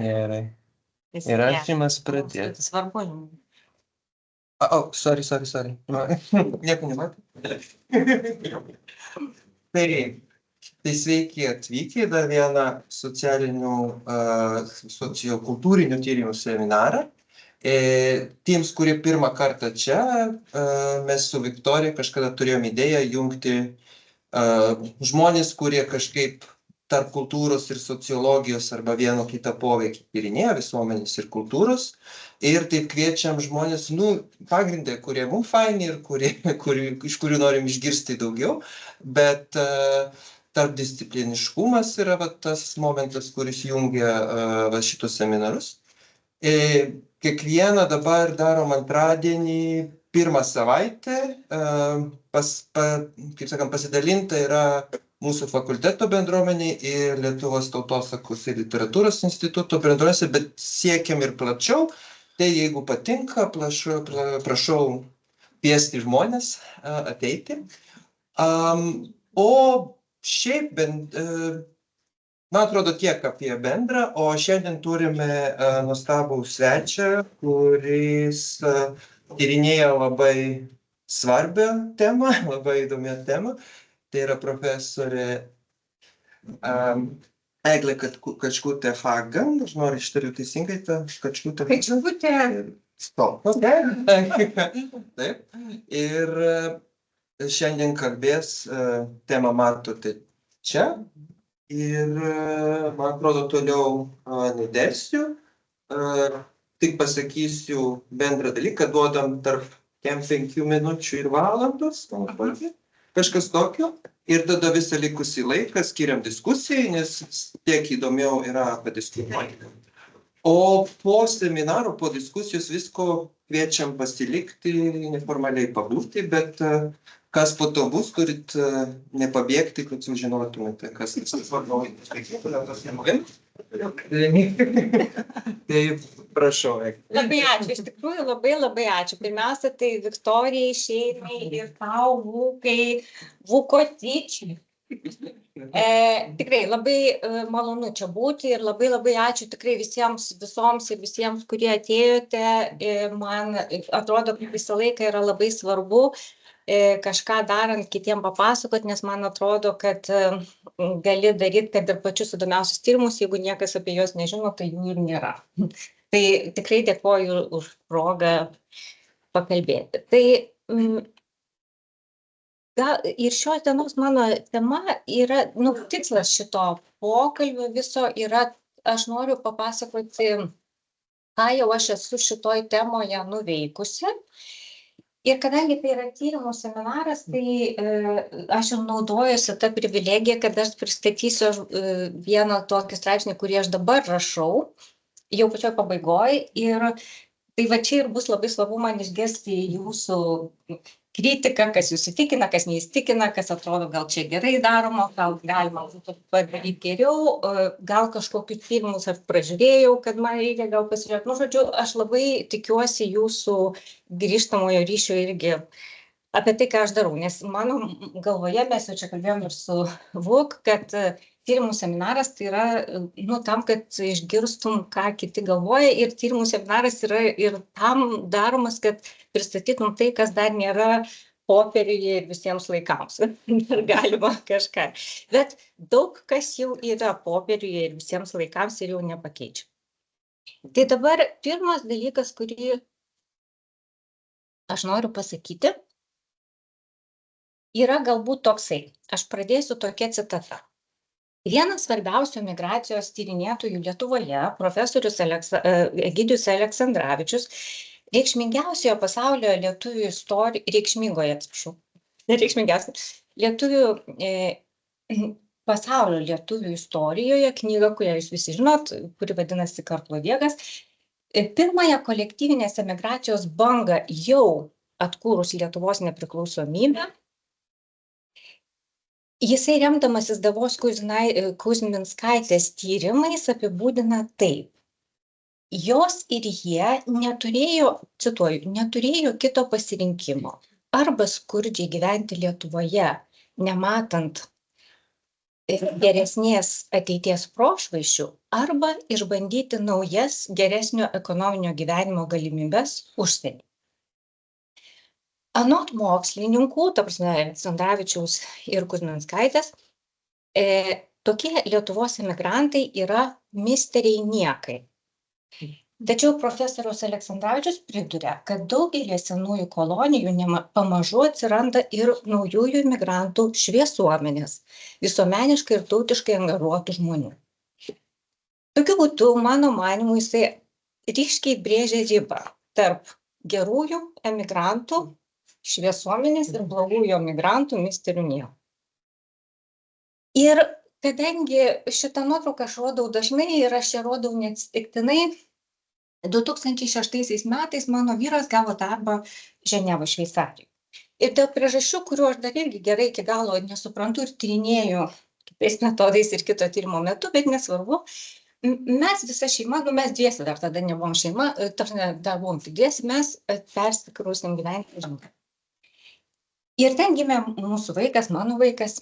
Gerai. Įrašymas pradėtas. Svarbu. Sorry. Nieko nematau. Tai sveiki atvykę į dar vieną sociokultūrinių tyrimų seminarą. Tiems, kurie pirmą kartą čia, mes su Viktorija kažkada turėjom idėją jungti žmonės, kurie kažkaip tarp kultūros ir sociologijos arba vieno kitą poveikį tyrinėja visuomenės ir kultūros. Ir taip kviečiam žmonės, pagrindai, kurie mums faini ir iš kurių norim išgirsti daugiau, bet tarpdiscipliniškumas yra tas momentas, kuris jungia šitus seminarus. Kiekvieną dabar darom antradienį pirmą savaitę, kaip sakant, pasidalinta yra mūsų fakulteto bendruomenė ir Lietuvos tautosakos ir literatūros instituto bendruomenė, bet siekiam ir plačiau. Tai jeigu patinka, prašau kviesti žmonės ateiti. O šiaip, man atrodo, tiek apie bendrą, o šiandien turime nuostabų svečią, kuris tyrinėja labai svarbią temą, labai įdomią temą. Tai yra profesorė Eglė Kačkutė Hagen, aš noriu ištariu teisingai tą Kačkutė. Kačkutė. Stop. Taip. Ir šiandien kalbės, temą matote čia. Ir, man atrodo, toliau nedelsiu. Tik pasakysiu bendrą dalyką, duodam tarp 5 minučių ir valandos, kažkas tokio. Ir tada visą likusį laiką skiriam diskusijai, nes tiek įdomiau yra padiskutuoti. O po seminaro, po diskusijos visko kviečiam pasilikti, neformaliai pabūti, bet kas po to bus, turit nepabėgti, kad sužinotumėte, kas svarbu. Tai prašau. Labai ačiū, iš tikrųjų labai ačiū. Pirmiausia, tai Viktorijai, šeimai ir tau, Vukotyčiui. Tikrai labai malonu čia būti ir labai ačiū tikrai visoms ir visiems, kurie atėjote. Man atrodo, kad visą laiką yra labai svarbu kažką darant kitiem papasakot, nes man atrodo, kad gali daryti, kad ir pačius įdomiausius tyrimus, jeigu niekas apie juos nežino, tai jų ir nėra. Tai tikrai dėkoju už progą pakalbėti. Tai ir šios dienos mano tema yra, tikslas šito pokalbio viso yra, aš noriu papasakoti, ką jau aš esu šitoj temoje nuveikusi. Ir kadangi tai yra tyrimų seminaras, tai aš jau naudojuosi tą privilegiją, kad aš pristatysiu vieną tokį straipsnį, kurį aš dabar rašau, jau pačioj pabaigoj. Ir tai va čia ir bus labai svarbu man išgirsti jūsų kritiką, kas jūs įtikina, kas neįstikina, kas atrodo gal čia gerai daroma, gal galima būtų padaryti geriau, gal kažkokius tyrimus aš pražiūrėjau, kad man reikia gal pasižiūrėti. Žodžiu, aš labai tikiuosi jūsų grįžtamojo ryšio irgi apie tai, ką aš darau, nes mano galvoje mes jau čia kalbėjom ir su Vuk, kad tyrimų seminaras tai yra tam, kad išgirstum, ką kiti galvoja, ir tyrimų seminaras yra ir tam daromas, kad pristatytum tai, kas dar nėra popieriuje ir visiems laikams. Ir galima kažką. Bet daug kas jau yra popieriuje ir visiems laikams ir jau nepakeičia. Tai dabar pirmas dalykas, kurį aš noriu pasakyti, yra galbūt toksai. Aš pradėsiu tokia citata. Vienas svarbiausių migracijos tyrinėtojų Lietuvoje, profesorius Egidijus Aleksandravičius, reikšmingoje pasaulio lietuvių istorijoje, knyga, kurią jūs visi žinot, kuri vadinasi Karklo diegas, pirmąją kolektyvinės emigracijos bangą jau atkūrus Lietuvos nepriklausomybę, jisai remdamasis Davos Kuzminskaitės tyrimais apibūdina taip. Jos ir jie neturėjo, cituoju, neturėjo kito pasirinkimo. Arba skurdžiai gyventi Lietuvoje, nematant geresnės ateities prošvaisčių arba išbandyti naujas geresnio ekonominio gyvenimo galimybes užsienį. Anot mokslininkų, ta prasme, Aleksandravičiaus ir Kuzminskaitės, tokie Lietuvos emigrantai yra misteriai niekai. Tačiau profesorius Aleksandravičius priduria, kad daugelį senųjų kolonijų pamažu atsiranda ir naujųjų imigrantų šviesuomenės, visuomeniškai ir tautiškai angažuotų žmonių. Tokiu būdu, mano manymu, jisai ryškiai brėžia ribą tarp gerųjų emigrantų šviesuomenės ir blogųjų emigrantų misterių niekų. Ir kadangi šitą nuotrauką aš rodau dažnai ir aš ją rodau neatsitiktinai, 2006 metais mano vyras gavo darbą Ženevoje, Šveicarijoje. Ir dėl priežasčių, kurių aš dar irgi gerai iki galo nesuprantu ir tyrinėju kitais metodais ir kito tyrimo metu, bet nesvarbu, mes visa šeima, mes dviesi dar tada nebuvom šeima, dar buvom tik dviesi, mes persikrausim gyventi į Ženevą. Ir ten gimė mūsų vaikas, mano vaikas.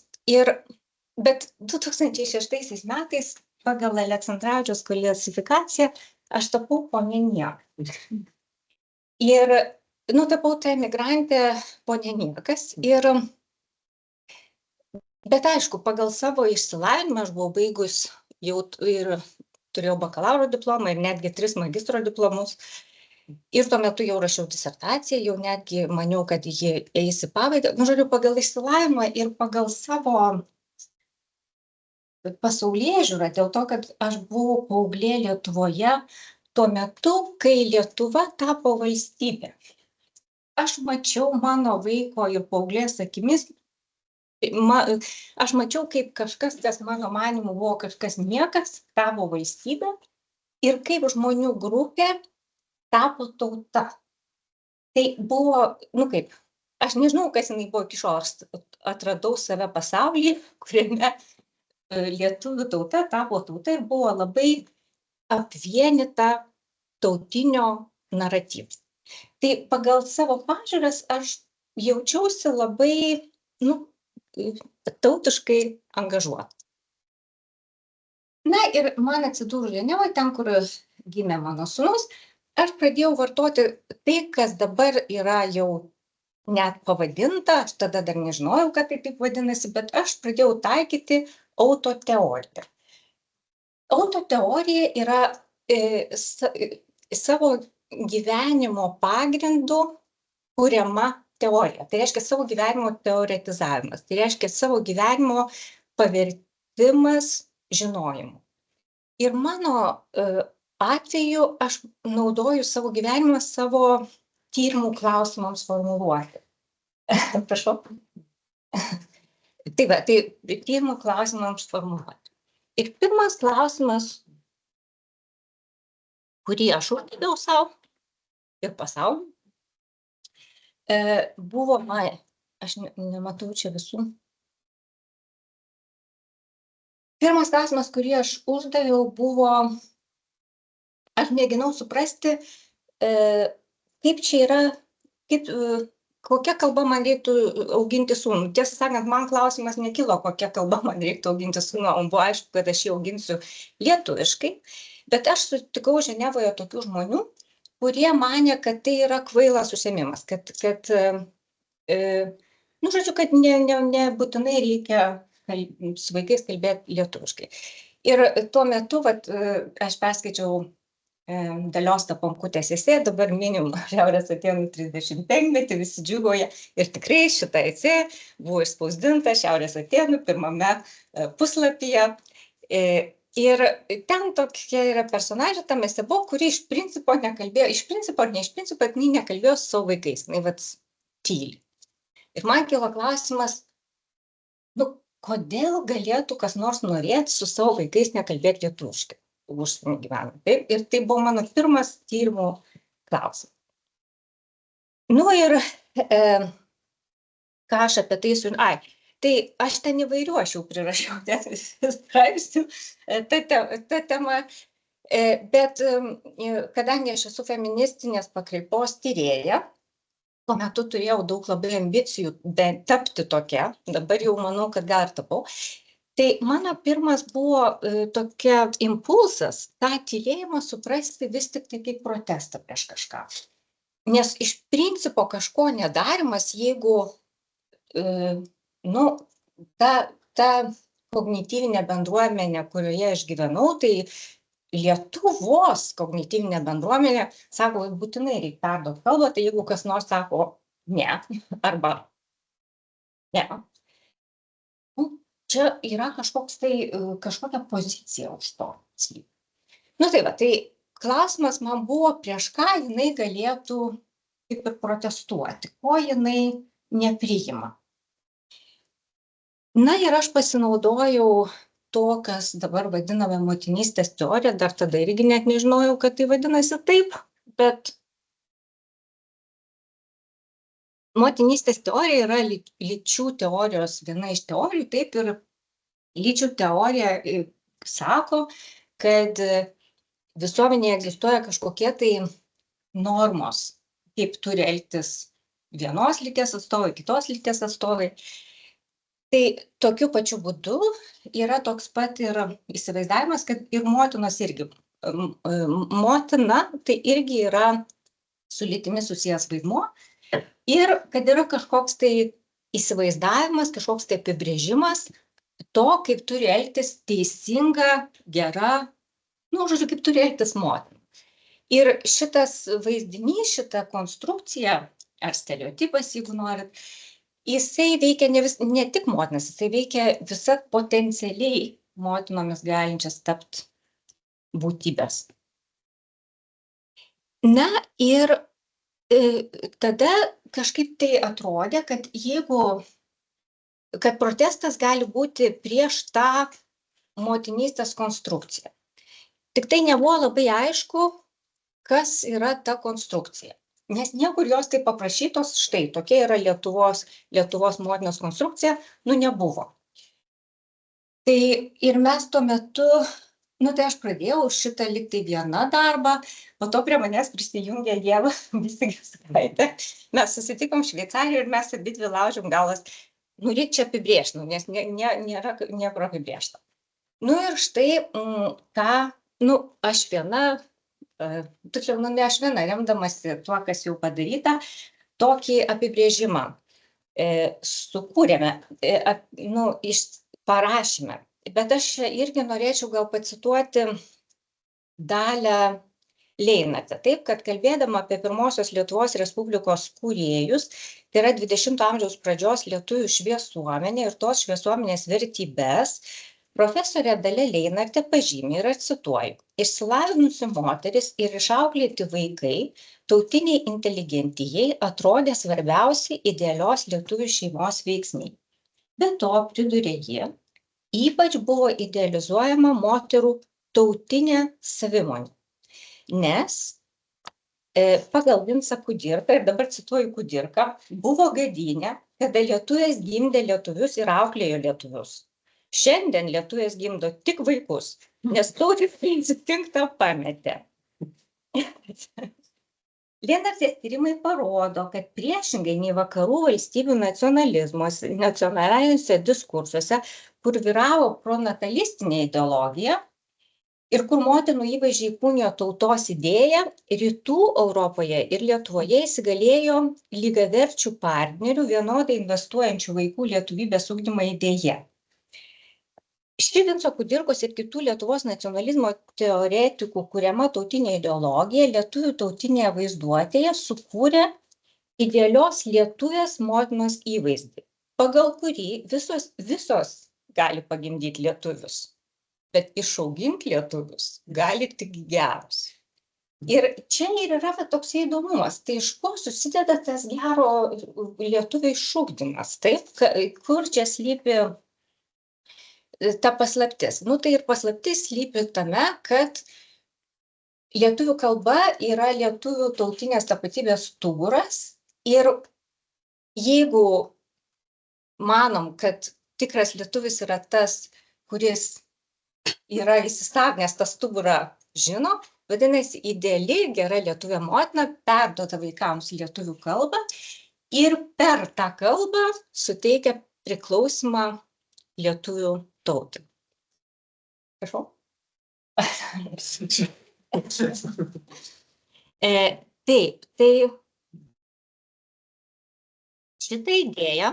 Bet 2006 metais pagal Aleksandravičiaus klasifikaciją aš tapau ponia niekas. Ir tapau tą emigrantę ponia niekas. Bet aišku, pagal savo išsilavinimą aš buvau baigus jau ir turėjau bakalauro diplomą ir netgi 3 magistro diplomus. Ir tuo metu jau rašiau disertaciją, jau netgi maniau, kad ji eis į pabaigą. Žodžiu, pagal išsilavinimą ir pagal savo pasaulėžiūrą, dėl to, kad aš buvau paauglė Lietuvoje tuo metu, kai Lietuva tapo valstybė. Aš mačiau mano vaiko ir paauglės akimis, aš mačiau, kaip kažkas, kas mano manimu buvo kažkas niekas, tapo valstybė ir kaip žmonių grupė tapo tauta. Tai buvo, aš nežinau, kas jinai buvo iki šiol, atradau save pasaulyje, kuriame lietuvių tauta tapo tauta ir buvo labai apvienyta tautinio naratyvų. Tai pagal savo pažiūras aš jaučiausi labai, tautiškai angažuota. Na ir man atsidūrus Ženevoje, ten, kur gimė mano sūnus, aš pradėjau vartoti tai, kas dabar yra jau net pavadinta, aš tada dar nežinojau, kad tai taip vadinasi, bet aš pradėjau taikyti autoteoriją. Autoteorija yra savo gyvenimo pagrindu kuriama teorija. Tai reiškia savo gyvenimo teoretizavimas. Tai reiškia savo gyvenimo pavertimas žinojimu. Ir mano atveju aš naudoju savo gyvenimą savo tyrimų klausimams formuluoti. Prašau. Tai tyrimų klausimams formuluoti. Ir pirmas klausimas, kurį aš uždaviau savo ir pasauliu, buvo, aš nematau čia visų. Pirmas klausimas, kurį aš uždaviau, buvo, aš mėginau suprasti, kaip čia yra, kokia kalba man reiktų auginti sūnų. Tiesą sakant, man klausimas nekilo, kokia kalba man reiktų auginti sūnų, o buvo aišku, kad aš jį auginsiu lietuviškai, bet aš sutikau Ženevoje tokių žmonių, kurie manė, kad tai yra kvailas užsiėmimas, kad nebūtinai reikia su vaikais kalbėti lietuviškai. Ir tuo metu aš perskaičiau Dalios Staponkutės esė, dabar minim Šiaurės Atėnų 35-metį, visi džiugoja. Ir tikrai šita esė buvo išspausdinta Šiaurės Atėnų pirmame puslapyje. Ir ten tokia yra personažė, tam esė buvo, kuri iš principo nekalbėjo, iš principo ar ne iš principo, jinai nekalbėjo su savo vaikais, jinai tyli. Ir man kilo klausimas, kodėl galėtų kas nors norėti su savo vaikais nekalbėti lietuviškai? Užsienį gyvena. Taip? Ir tai buvo mano pirmas tyrimų klausimas. Ir ką aš apie tai tai aš ten įvairių, aš jau prirašiau straipsnių tą temą, bet kadangi aš esu feministinės pakraipos tyrėja, tuo metu turėjau daug labai ambicijų tapti tokia, dabar jau manau, kad gal ir tapau. Tai mano pirmas buvo tokia impulsas tą tylėjimą suprasti vis tik tai kaip protestą prieš kažką. Nes iš principo kažko nedarimas, jeigu ta kognityvinė bendruomenė, kurioje aš gyvenau, tai Lietuvos kognityvinė bendruomenė sako, kad būtinai reikia perduoti kalbą, tai jeigu kas nors sako ne, arba ne, čia yra kažkokia pozicija už to. Tai va, tai klausimas man buvo, prieš ką jinai galėtų kaip ir protestuoti, ko jinai nepriima. Ir aš pasinaudojau to, kas dabar vadiname motinystės teorija, dar tada irgi net nežinojau, kad tai vadinasi taip, bet motinystės teorija yra lyčių teorijos viena iš teorijų, taip ir lyčių teorija sako, kad visuomenėje egzistuoja kažkokie tai normos, kaip turi elgtis vienos lyties atstovai, kitos lyties atstovai. Tai tokiu pačiu būdu yra toks pat ir įsivaizdavimas, kad ir motinos irgi. Motina tai irgi yra su lytimi susijęs vaidmuo ir kad yra kažkoks tai įsivaizdavimas, kažkoks tai apibrėžimas to, kaip turi elgtis teisinga, gera, kaip turi elgtis motina. Ir šitas vaizdinys, šita konstrukcija, ar stereotipas, jeigu norit, jisai veikia ne tik motinas, jisai veikia visas potencialiai motinomis galinčias tapti būtybės. Ir tada kažkaip tai atrodė, kad protestas gali būti prieš tą motinystės konstrukciją. Tik tai nebuvo labai aišku, kas yra ta konstrukcija. Nes niekur jos taip paprašytos, štai, tokia yra Lietuvos motinos konstrukcija, nebuvo. Tai ir mes tuo metu, tai aš pradėjau šitą lyg tai vieną darbą, po to prie manęs prisijungė Ieva Visigauskaitė. Mes susitikom Šveicarijoje ir mes abidvi laužėm galvas, reikia čia apibrėžti, nes nėra niekur apibrėžta. Ir štai, aš viena, tačiau ne aš viena, remdamasi tuo, kas jau padaryta, tokį apibrėžimą sukūrėme, parašėme. Bet aš irgi norėčiau gal pacituoti Dalią Leinartę. Taip, kad kalbėdama apie pirmosios Lietuvos Respublikos kūrėjus, tai yra 20 amžiaus pradžios lietuvių šviesuomenė ir tos šviesuomenės vertybės, profesorė Dalia Leinartė pažymi ir cituoju: išsilavinusi moteris ir išauklėti vaikai tautiniai inteligentijai atrodė svarbiausi idealios lietuvių šeimos veiksniai. Be to, pridūrė ji, ypač buvo idealizuojama moterų tautinė savimonė. Nes pagal Vincą Kudirką, ir dabar cituoju Kudirką, buvo gadynė, kada lietuvės gimdė lietuvius ir auklėjo lietuvius. Šiandien lietuvės gimdo tik vaikus, nes tautinį instinktą pametė. Leinartės tyrimai parodo, kad priešingai nei vakarų valstybių nacionaliniuose diskursuose, kur vyravo pronatalistinė ideologija ir kur motinų įvaizdžiai įkūnijo tautos idėją, rytų Europoje ir Lietuvoje įsigalėjo lygiaverčių partnerių vienodai investuojančių vaikų lietuvybės ugdymą idėja. Ši Vinco Kudirkos ir kitų Lietuvos nacionalizmo teoretikų kuriama tautinė ideologija lietuvių tautinėje vaizduotėje sukūrė idealios lietuvės motinos įvaizdį, pagal kurį visos gali pagimdyti lietuvius, bet išauginti lietuvius gali tik gerus. Ir čia ir yra toks įdomumas, tai iš ko susideda tas gero lietuvio išugdymas, taip, kur čia slypi ta paslaptis. Tai ir paslaptis slypi tame, kad lietuvių kalba yra lietuvių tautinės tapatybės stuburas ir jeigu manom, kad tikras lietuvis yra tas, kuris yra įsisavinęs tą stuburą žino, vadinasi, ideali gera lietuvė motina perduoda vaikams lietuvių kalbą ir per tą kalbą suteikia priklausimą lietuvių tarptautinį. Prašau. Taip, tai šita idėja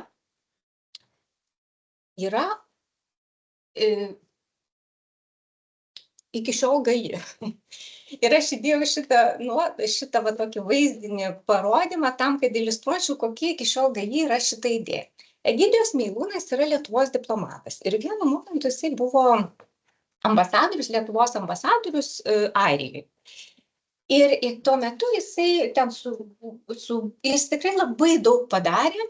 yra iki šiol gaji. Ir aš įdėjau šitą va, tokį vaizdinį parodymą tam, kad iliustruočiau, kokie iki šiol gaji yra šita idėja. Egidijus Meilūnas yra Lietuvos diplomatas ir vienu momentu jisai buvo ambasadorius, Lietuvos ambasadorius Airijai. Ir tuo metu jisai ten jis tikrai labai daug padarė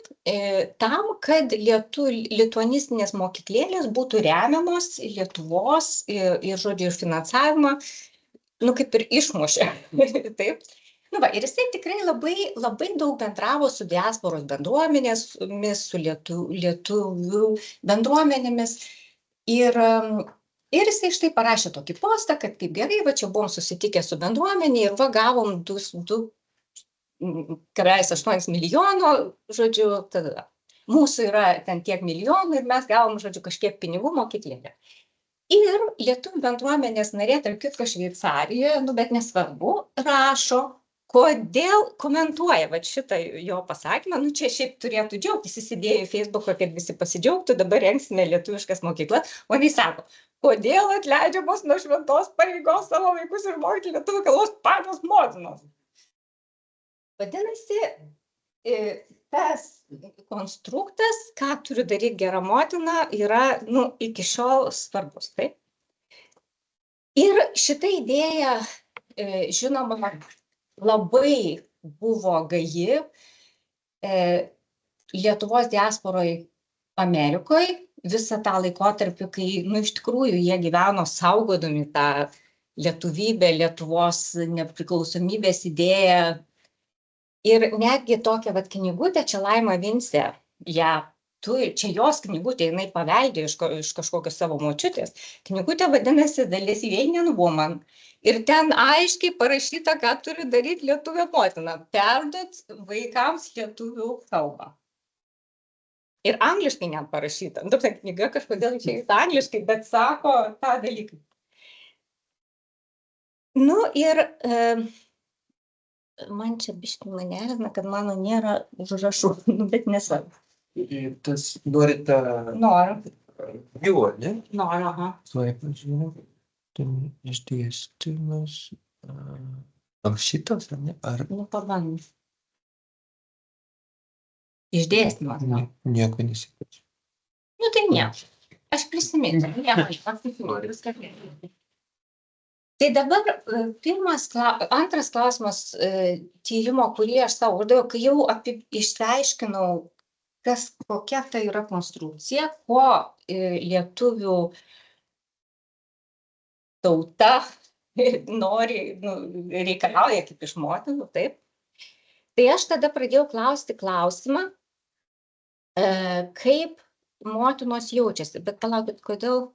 tam, kad lituanistinės mokyklėlės būtų remiamos Lietuvos ir žodžiu, ir finansavimą, kaip ir išmušė. Taip. Ir jisai tikrai labai daug bendravo su diasporos bendruomenėmis, su lietuvių bendruomenėmis. Ir jisai štai parašė tokį postą, kad kaip gerai, va čia buvom susitikę su bendruomenė ir va gavom 2,8 milijono, žodžiu, tada mūsų yra ten tiek milijonų ir mes gavom, žodžiu, kažkiek pinigų mokyklėje. Ir lietuvių bendruomenės narė, tarp kitko Šveicarijoje, bet nesvarbu, rašo, kodėl komentuoja va šitą jo pasakymą, čia šiaip turėtų džiaugtis, įsidėjo į Facebooką, kad visi pasidžiaugtų, dabar rengsime lietuviškas mokyklas, o jis sako, kodėl atleidžiamos nuo šventos pareigos savo vaikus ir mokyti lietuvių kalbos pačios motinos. Vadinasi, tas konstruktas, ką turi daryti gera motina, yra iki šiol svarbus. Taip? Ir šita idėja, žinoma, labai buvo gaji Lietuvos diasporoje Amerikoje, visą tą laikotarpį, kai, iš tikrųjų, jie gyveno saugodami tą lietuvybę, Lietuvos nepriklausomybės idėją. Ir netgi tokią knygutę, čia Laima Vincė, čia jos knygutė, jinai paveldė iš kažkokios savo močiutės. Knygutė vadinasi The Lithuanian Woman. Ir ten aiškiai parašyta, ką turi daryti lietuvė motina. Perduot vaikams lietuvių kalbą. Ir angliškai net parašyta. Ta knyga kažkodėl išeina angliškai, bet sako tą dalyką. Ir man čia biškai manelina, kad mano nėra užrašų, bet nesvarbu. Tas norite... Noriu. Gyvo, ne? Noriu, aha. Tuoj pažiūrėjau. Išdėstymas... Šitas, ar ne? Pabandom. Išdėstymas. Nieko nesipėčiau. Tai nieko. Aš prisiminsiu. Tai dabar antras klausimas tyrimo, kurį aš savo uždaviau, kai jau išsiaiškinau, kokia tai yra konstrukcija, ko lietuvių tauta nori, reikalauja kaip iš motinų, taip. Tai aš tada pradėjau klausti klausimą, kaip motinos jaučiasi, bet palaukit, kodėl?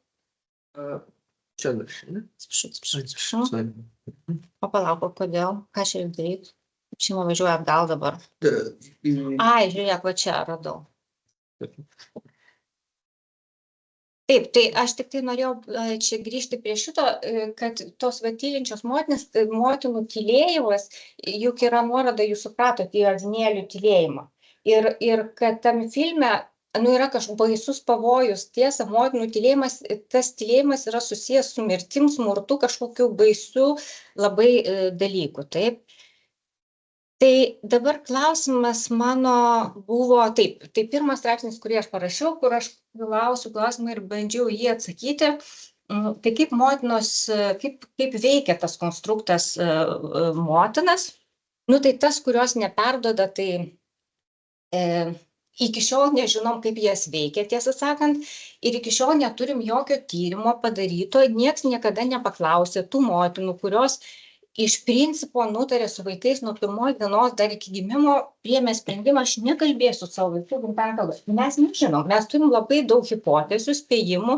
Čia viršinė. Atsiprašau. O palaukit, kodėl? Ką čia daryti? Šeima važiuoja atgal dabar. Žiūrėk, va čia radau. Taip, tai aš tik tai norėjau čia grįžti prie šito, kad tos tylinčios motinų tylėjimas, juk yra nuoroda, jūs supratote, į avinėlių tylėjimą. Ir kad tam filme yra kažkoks baisus pavojus, tiesa, motinų tylėjimas, tas tylėjimas yra susijęs su mirtim, smurtu, kažkokiu baisiu labai dalyku, taip. Tai dabar klausimas mano buvo, taip, tai pirmas straipsnis, kurį aš parašiau, kur aš klausiu klausimą ir bandžiau jį atsakyti, tai kaip motinos, kaip veikia tas konstruktas motinas, tai tas, kurios neperduoda, tai iki šiol nežinom, kaip jas veikia, tiesą sakant, ir iki šiol neturim jokio tyrimo padaryto, nieks niekada nepaklausė tų motinų, kurios iš principo nutarė su vaikais nuo pirmos dienos dar iki gimimo priėmė sprendimą, aš nekalbėsiu savo vaikų gimtąja kalba. Mes nežinom, mes turim labai daug hipotezių, spėjimų,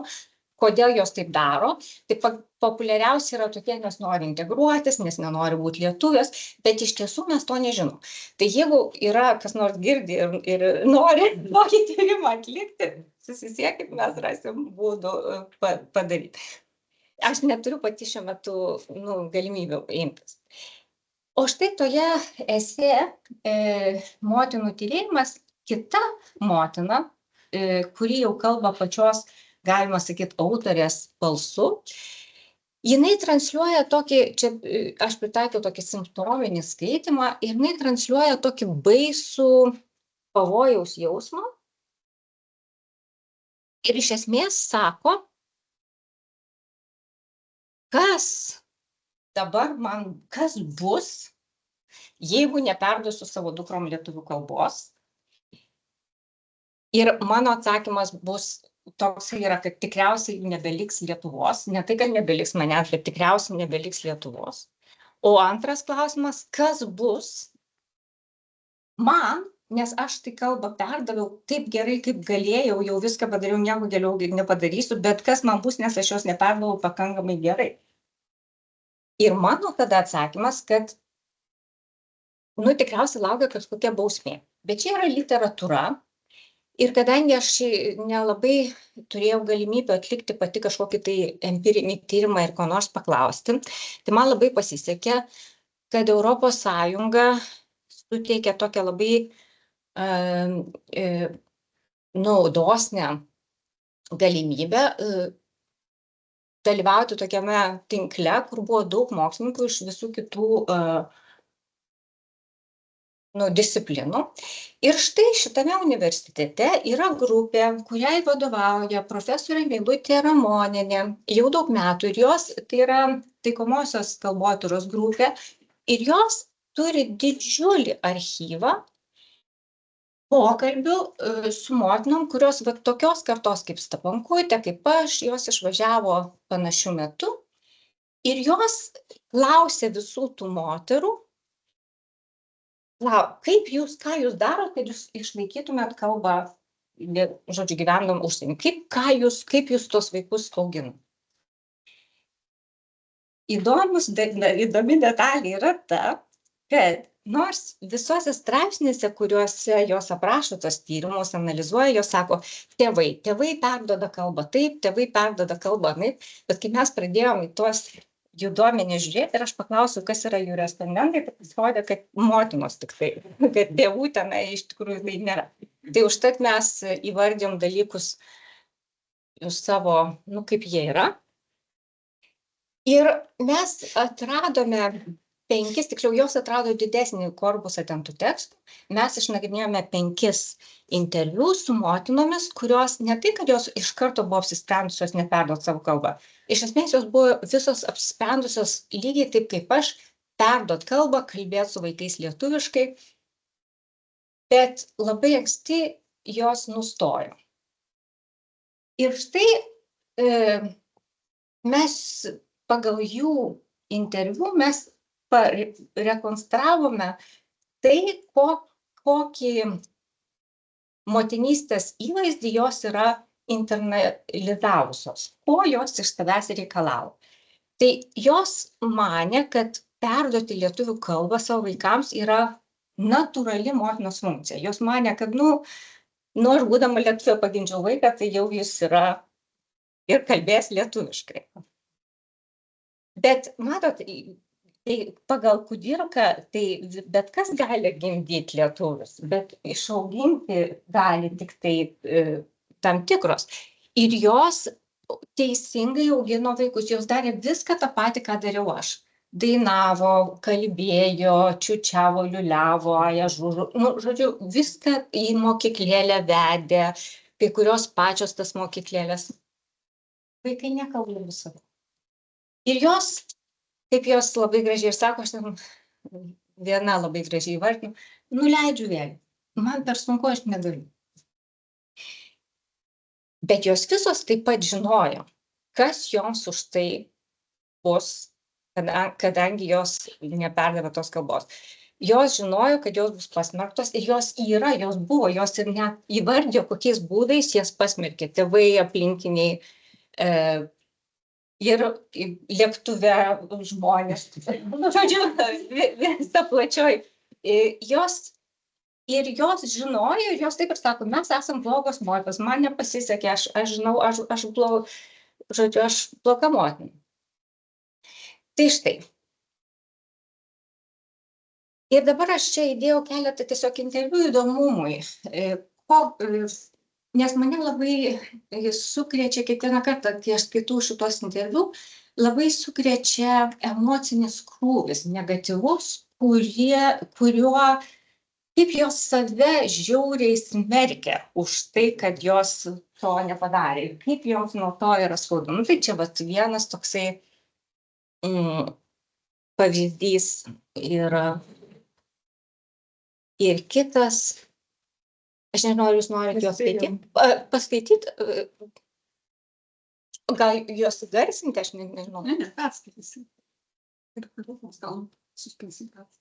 kodėl jos taip daro. Tai populiariausia yra tokie, nes nori integruotis, nes nenori būti lietuvės, bet iš tiesų mes to nežinom. Tai jeigu yra kas nors girdi ir nori tokį tyrimą atlikti, susisiekit, mes rasim būdų padaryti. Aš neturiu pati šiuo metu galimybių imtis. O štai toje esė motinų tylėjimas, kita motina, kuri jau kalba pačios, galima sakyti, autorės balsu, jinai transliuoja tokį, čia aš pritaikiau tokį simptominį skaitymą, ir jinai transliuoja tokį baisų pavojaus jausmą ir iš esmės sako, kas dabar man, kas bus, jeigu neperduosiu savo dukrom lietuvių kalbos. Ir mano atsakymas bus toks yra, kad tikriausiai nebeliks Lietuvos, ne tai, kad nebeliks manęs, bet tikriausiai nebeliks Lietuvos. O antras klausimas, kas bus man, nes aš tai kalbą perdaviau taip gerai, kaip galėjau, jau viską padariau, nieko geriau nepadarysiu, bet kas man bus, nes aš jos neperdavau pakankamai gerai. Ir mano tada atsakymas, kad tikriausiai laukia kažkokia bausmė. Bet čia yra literatūra. Ir kadangi aš nelabai turėjau galimybę atlikti pati kažkokį tai empirinį tyrimą ir ko nors paklausti, tai man labai pasisekė, kad Europos Sąjunga suteikia tokią labai dosnią galimybę dalyvauti tokiame tinkle, kur buvo daug mokslininkų iš visų kitų disciplinų. Ir štai šitame universitete yra grupė, kuriai vadovauja profesorė Meilutė Ramonienė jau daug metų, ir jos, tai yra taikomosios kalbotyros grupė, ir jos turi didžiulį archyvą pokalbių su motinom, kurios tokios kartos kaip Staponkutė, kaip aš, jos išvažiavo panašiu metu, ir jos klausė visų tų moterų, ką jūs darot, kad jūs išlaikytumėt kalbą, žodžiu, gyvendam užsienį, kaip jūs tos vaikus auginat. Įdomi detalė yra ta, kad nors visose straipsnėse, kuriuose jos aprašo tos tyrimus, analizuoja, jos sako, tėvai perduoda kalbą taip, tėvai perduoda kalbą taip, bet kai mes pradėjom į tuos jų duomenys žiūrėti, ir aš paklausiau, kas yra jų respondentai, tai pasirodė, kad motinos tik tai, kad tėvų tenai iš tikrųjų tai nėra. Tai užtat mes įvardėm dalykus savo, kaip jie yra. Ir mes atradome 5, tiksliau jos atrado didesnį korpusą ten tų tekstų. Mes išnagrinėjome 5 interviu su motinomis, kurios ne tai, kad jos iš karto buvo apsisprendusios neperduoti savo kalbą. Iš esmės jos buvo visos apsisprendusios lygiai taip kaip aš, perduoti kalbą, kalbėti su vaikais lietuviškai, bet labai anksti jos nustojo. Ir štai mes pagal jų interviu mes rekonstravome tai, kokį motinystės įvaizdį jos yra internalizavusios, ko jos iš savęs reikalavo. Tai jos manė, kad perduoti lietuvių kalbą savo vaikams yra natūrali motinos funkcija. Jos manė, kad, aš būdama lietuvė pagimdžiau vaiką, tai jau jis yra ir kalbės lietuviškai. Bet, matot, tai pagal Kudirką, tai bet kas gali gimdyti lietuvius, bet išauginti gali tik tai tam tikros. Ir jos teisingai augino vaikus, jos darė viską tą patį, ką dariau aš. Dainavo, kalbėjo, čiučiavo, liuliavo, žodžiu, viską į mokyklėlę vedė, kai kurios pačios tas mokyklėlės. Vaikai nekalba visą. Ir jos, kaip jos labai gražiai ir sako, aš viena labai gražiai įvardinu, nuleidžiu vėlį. Man per sunku, aš negaliu. Bet jos visos taip pat žinojo, kas joms už tai bus, kadangi jos neperdavė tos kalbos. Jos žinojo, kad jos bus pasmerktos, ir jos yra, jos buvo, jos ir net įvardėjo, kokiais būdais jas pasmerkė tėvai, aplinkiniai, ir lėktuve žmonės. Žodžiu, visą plačioj. Jos Ir jos žinojo, ir jos taip ir sako, mes esam blogos moteros, man nepasisekė, aš žinau, žodžiu, aš bloga motina. Tai štai. Ir dabar aš čia įdėjau keletą tiesiog interviu įdomumui, nes mane labai sukrečia kiekvieną kartą, kai aš skaitau šitos interviu, labai sukrečia emocinis krūvis, negatyvus, kuriuo kaip jos save žiauriai smerkia už tai, kad jos to nepadarė, kaip joms nuo to yra skaudu. Nu, tai čia vat vienas toksai pavyzdys ir kitas, aš nežinau, ar jūs norite juos paskaityti, gal juos garsinti, aš nežinau. Ne, perskaitysim. Ir gal suspėsim perskaityti.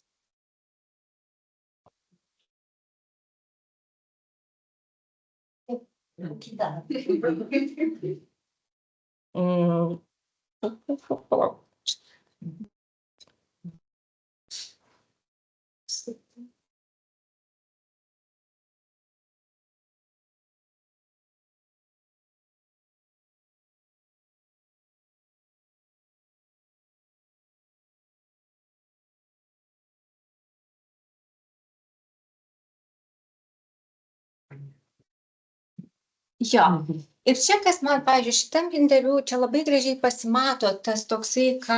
Jo. Ir čia, kas man, pavyzdžiui, šitam interviu, čia labai gražiai pasimato tas toksai, ką,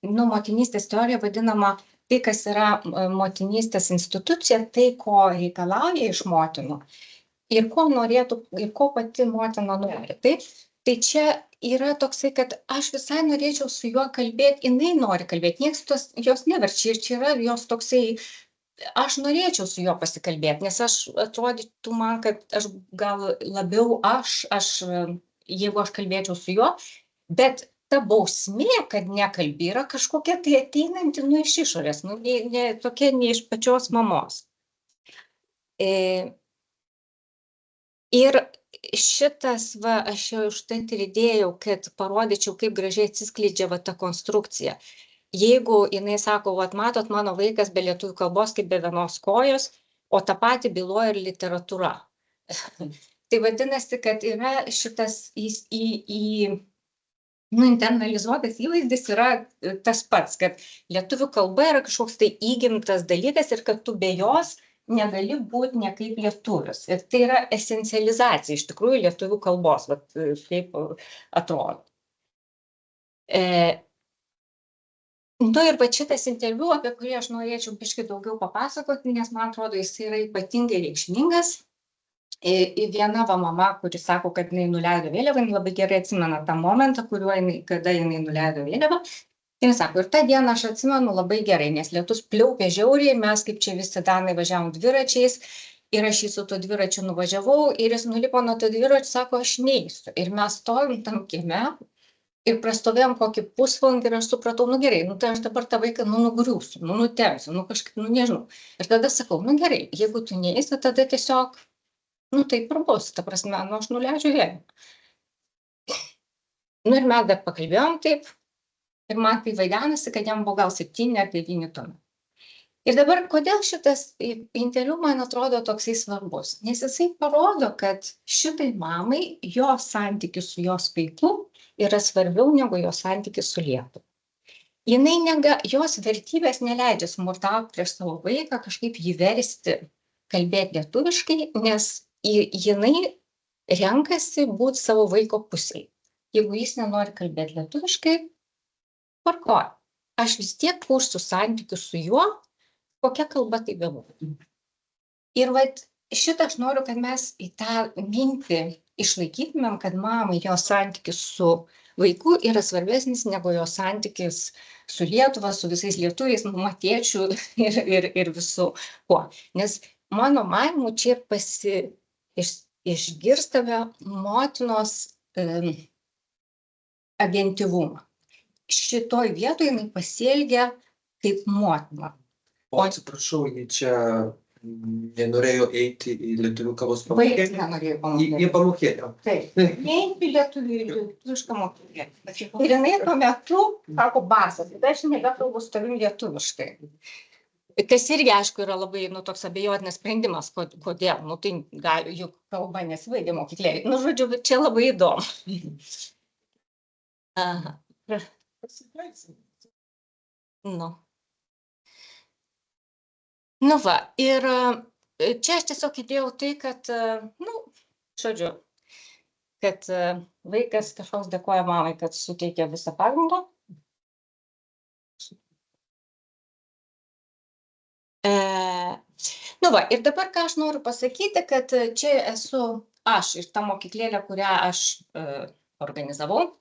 motinystės teorija vadinama, tai, kas yra motinystės institucija, tai, ko reikalauja iš motinų ir ko norėtų, ir ko pati motina nori. Taip? Tai čia yra toksai, kad aš visai norėčiau su juo kalbėti, jinai nori kalbėti, niekas jos neverčia ir čia yra jos toksai, aš norėčiau su juo pasikalbėti, nes aš atrodytų man, kad aš gal labiau jeigu aš kalbėčiau su juo, bet ta bausmė, kad nekalbi, yra kažkokia tai ateinanti iš išorės, tokia ne iš pačios mamos. Ir šitas, aš jau už tai ir įdėjau, kad parodyčiau, kaip gražiai atsiskleidžia ta konstrukcija. Jeigu jinai sako, matot, mano vaikas be lietuvių kalbos kaip be vienos kojos, o tą patį byloja ir literatūra. Tai vadinasi, kad yra šitas internalizuotas įvaizdis yra tas pats, kad lietuvių kalba yra kažkoks tai įgimtas dalykas ir kad tu be jos negali būti niekaip lietuvis. Ir tai yra esencializacija iš tikrųjų lietuvių kalbos, kaip atrodo. Ir šitas interviu, apie kurį aš norėčiau biškį daugiau papasakoti, nes man atrodo, jis yra ypatingai reikšmingas. Viena mama, kuri sako, kad jinai nuleido vėliavą, jinai labai gerai atsimena tą momentą, kada jinai nuleido vėliavą. Ir sako, ir tą dieną aš atsimenu labai gerai, nes lietus pliaupė žiauriai, mes kaip čia visi danai važiavom dviračiais, ir aš jį su tuo dviračiu nuvažiavau, ir jis nulipo nuo to dviračio, sako, aš neisiu. Ir mes stovim tam kieme, ir prastovėjom kokį pusvalandį, ir aš supratau, gerai, tai aš dabar tą vaiką nugriūsiu, nutempsiu, kažkaip, nežinau. Ir tada sakau, gerai, jeigu tu neisi, tada tiesiog, taip ir bus, ta prasme, aš nuleidžiu vėliavą. Ir mes dar pakalbėjom taip, ir man tai vaidenasi, kad jam buvo gal 7 ar 9 tuomet. Ir dabar, kodėl šitas interviu, man atrodo, toksai svarbus? Nes jisai parodo, kad šitai mamai jo santykis su jos vaiku yra svarbiau negu jo santykis su Lietuva. Jos vertybės neleidžia smurtauti prieš savo vaiką, kažkaip jį versti kalbėti lietuviškai, nes jinai renkasi būti savo vaiko pusėje. Jeigu jis nenori kalbėti lietuviškai, tvarkoj. Aš vis tiek kursiu santykius su juo, kokia kalba tai bebūtų. Ir šitą aš noriu, kad mes į tą mintį išlaikytumėm, kad mamai jos santykis su vaiku yra svarbesnis negu jos santykis su Lietuva, su visais lietuviais, mama, tėčiu ir visu kuo. Nes mano manymu čia išgirstame motinos agentyvumą. Šitoj vietoje jinai pasielgia kaip motina. O atsiprašau, jie čia nenorėjo eiti į lietuvių kalbos pamokėlę. Vaikas nenorėjo pamokėlę. Į pamokėlę. Taip. Neįti lietuvišką mokėlę. Ir jinai tuo metu, sako, basas, bet aš nebekalbu su tavim lietuviškai. Kas irgi, aišku, yra labai, nu, toks abejotinas sprendimas, kodėl, nu, tai gali, juk kalba nesibaigė mokyklėje. Nu, žodžiu, čia labai įdomu. Aha. Nu. Nu va, ir čia aš tiesiog įdėjau tai, kad, nu, žodžiu, kad vaikas kažkoks dėkoja mamai, kad suteikia visą pagrindą. Nu va, ir dabar ką aš noriu pasakyti, kad čia esu aš ir ta mokyklėlė, kurią aš organizavau,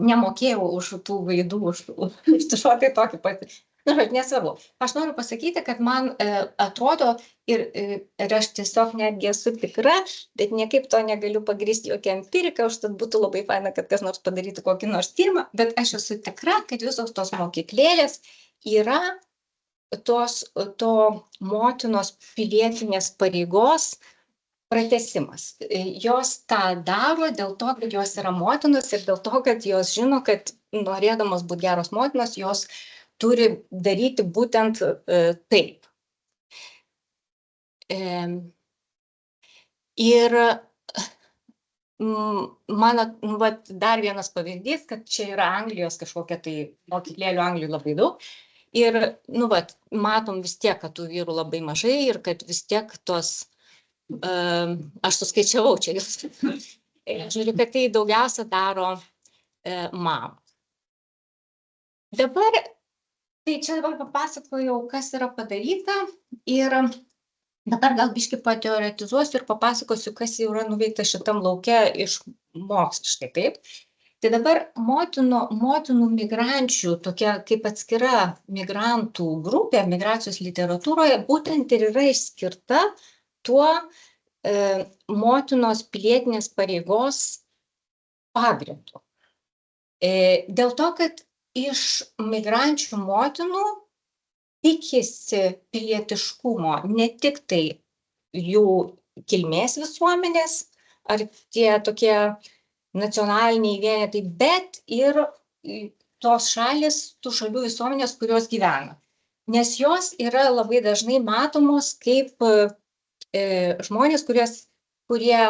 nemokėjau už tų vaidų, už kažkokį tokį patį. Nu, bet nesvarbu. Aš noriu pasakyti, kad man atrodo ir aš tiesiog netgi esu tikra, bet niekaip to negaliu pagrįsti jokią empiriką, užtat būtų labai faina, kad kas nors padarytų kokį nors tyrimą, bet aš esu tikra, kad visos tos mokyklėlės yra to motinos pilietinės pareigos pratęsimas. Jos tą daro dėl to, kad jos yra motinos ir dėl to, kad jos žino, kad norėdamos būti geros motinos, jos turi daryti būtent taip. Ir mano, dar vienas pavyzdys, kad čia yra Anglijos kažkokia tai mokyklėlių Anglijų labai daug. Ir, nu, matom vis tiek, kad tų vyrų labai mažai ir kad vis tiek tos, aš suskaičiavau čia, žiūriu, kad tai daugiausia daro mamos. Dabar, tai čia dabar papasakojau, kas yra padaryta ir dabar gal biškį pateoretizuosiu ir papasakosiu, kas jau yra nuveikta šitam lauke iš moksliškai, taip. Tai dabar motinų migrančių, tokia kaip atskira migrantų grupė migracijos literatūroje, būtent ir yra išskirta tuo motinos pilietinės pareigos pagrindu. Dėl to, kad iš migrančių motinų tikisi pilietiškumo ne tik tai jų kilmės visuomenės, ar tie tokie nacionaliniai vienetai, bet ir tos šalis, tų šalių visuomenės, kurios gyvena. Nes jos yra labai dažnai matomos kaip žmonės, kurie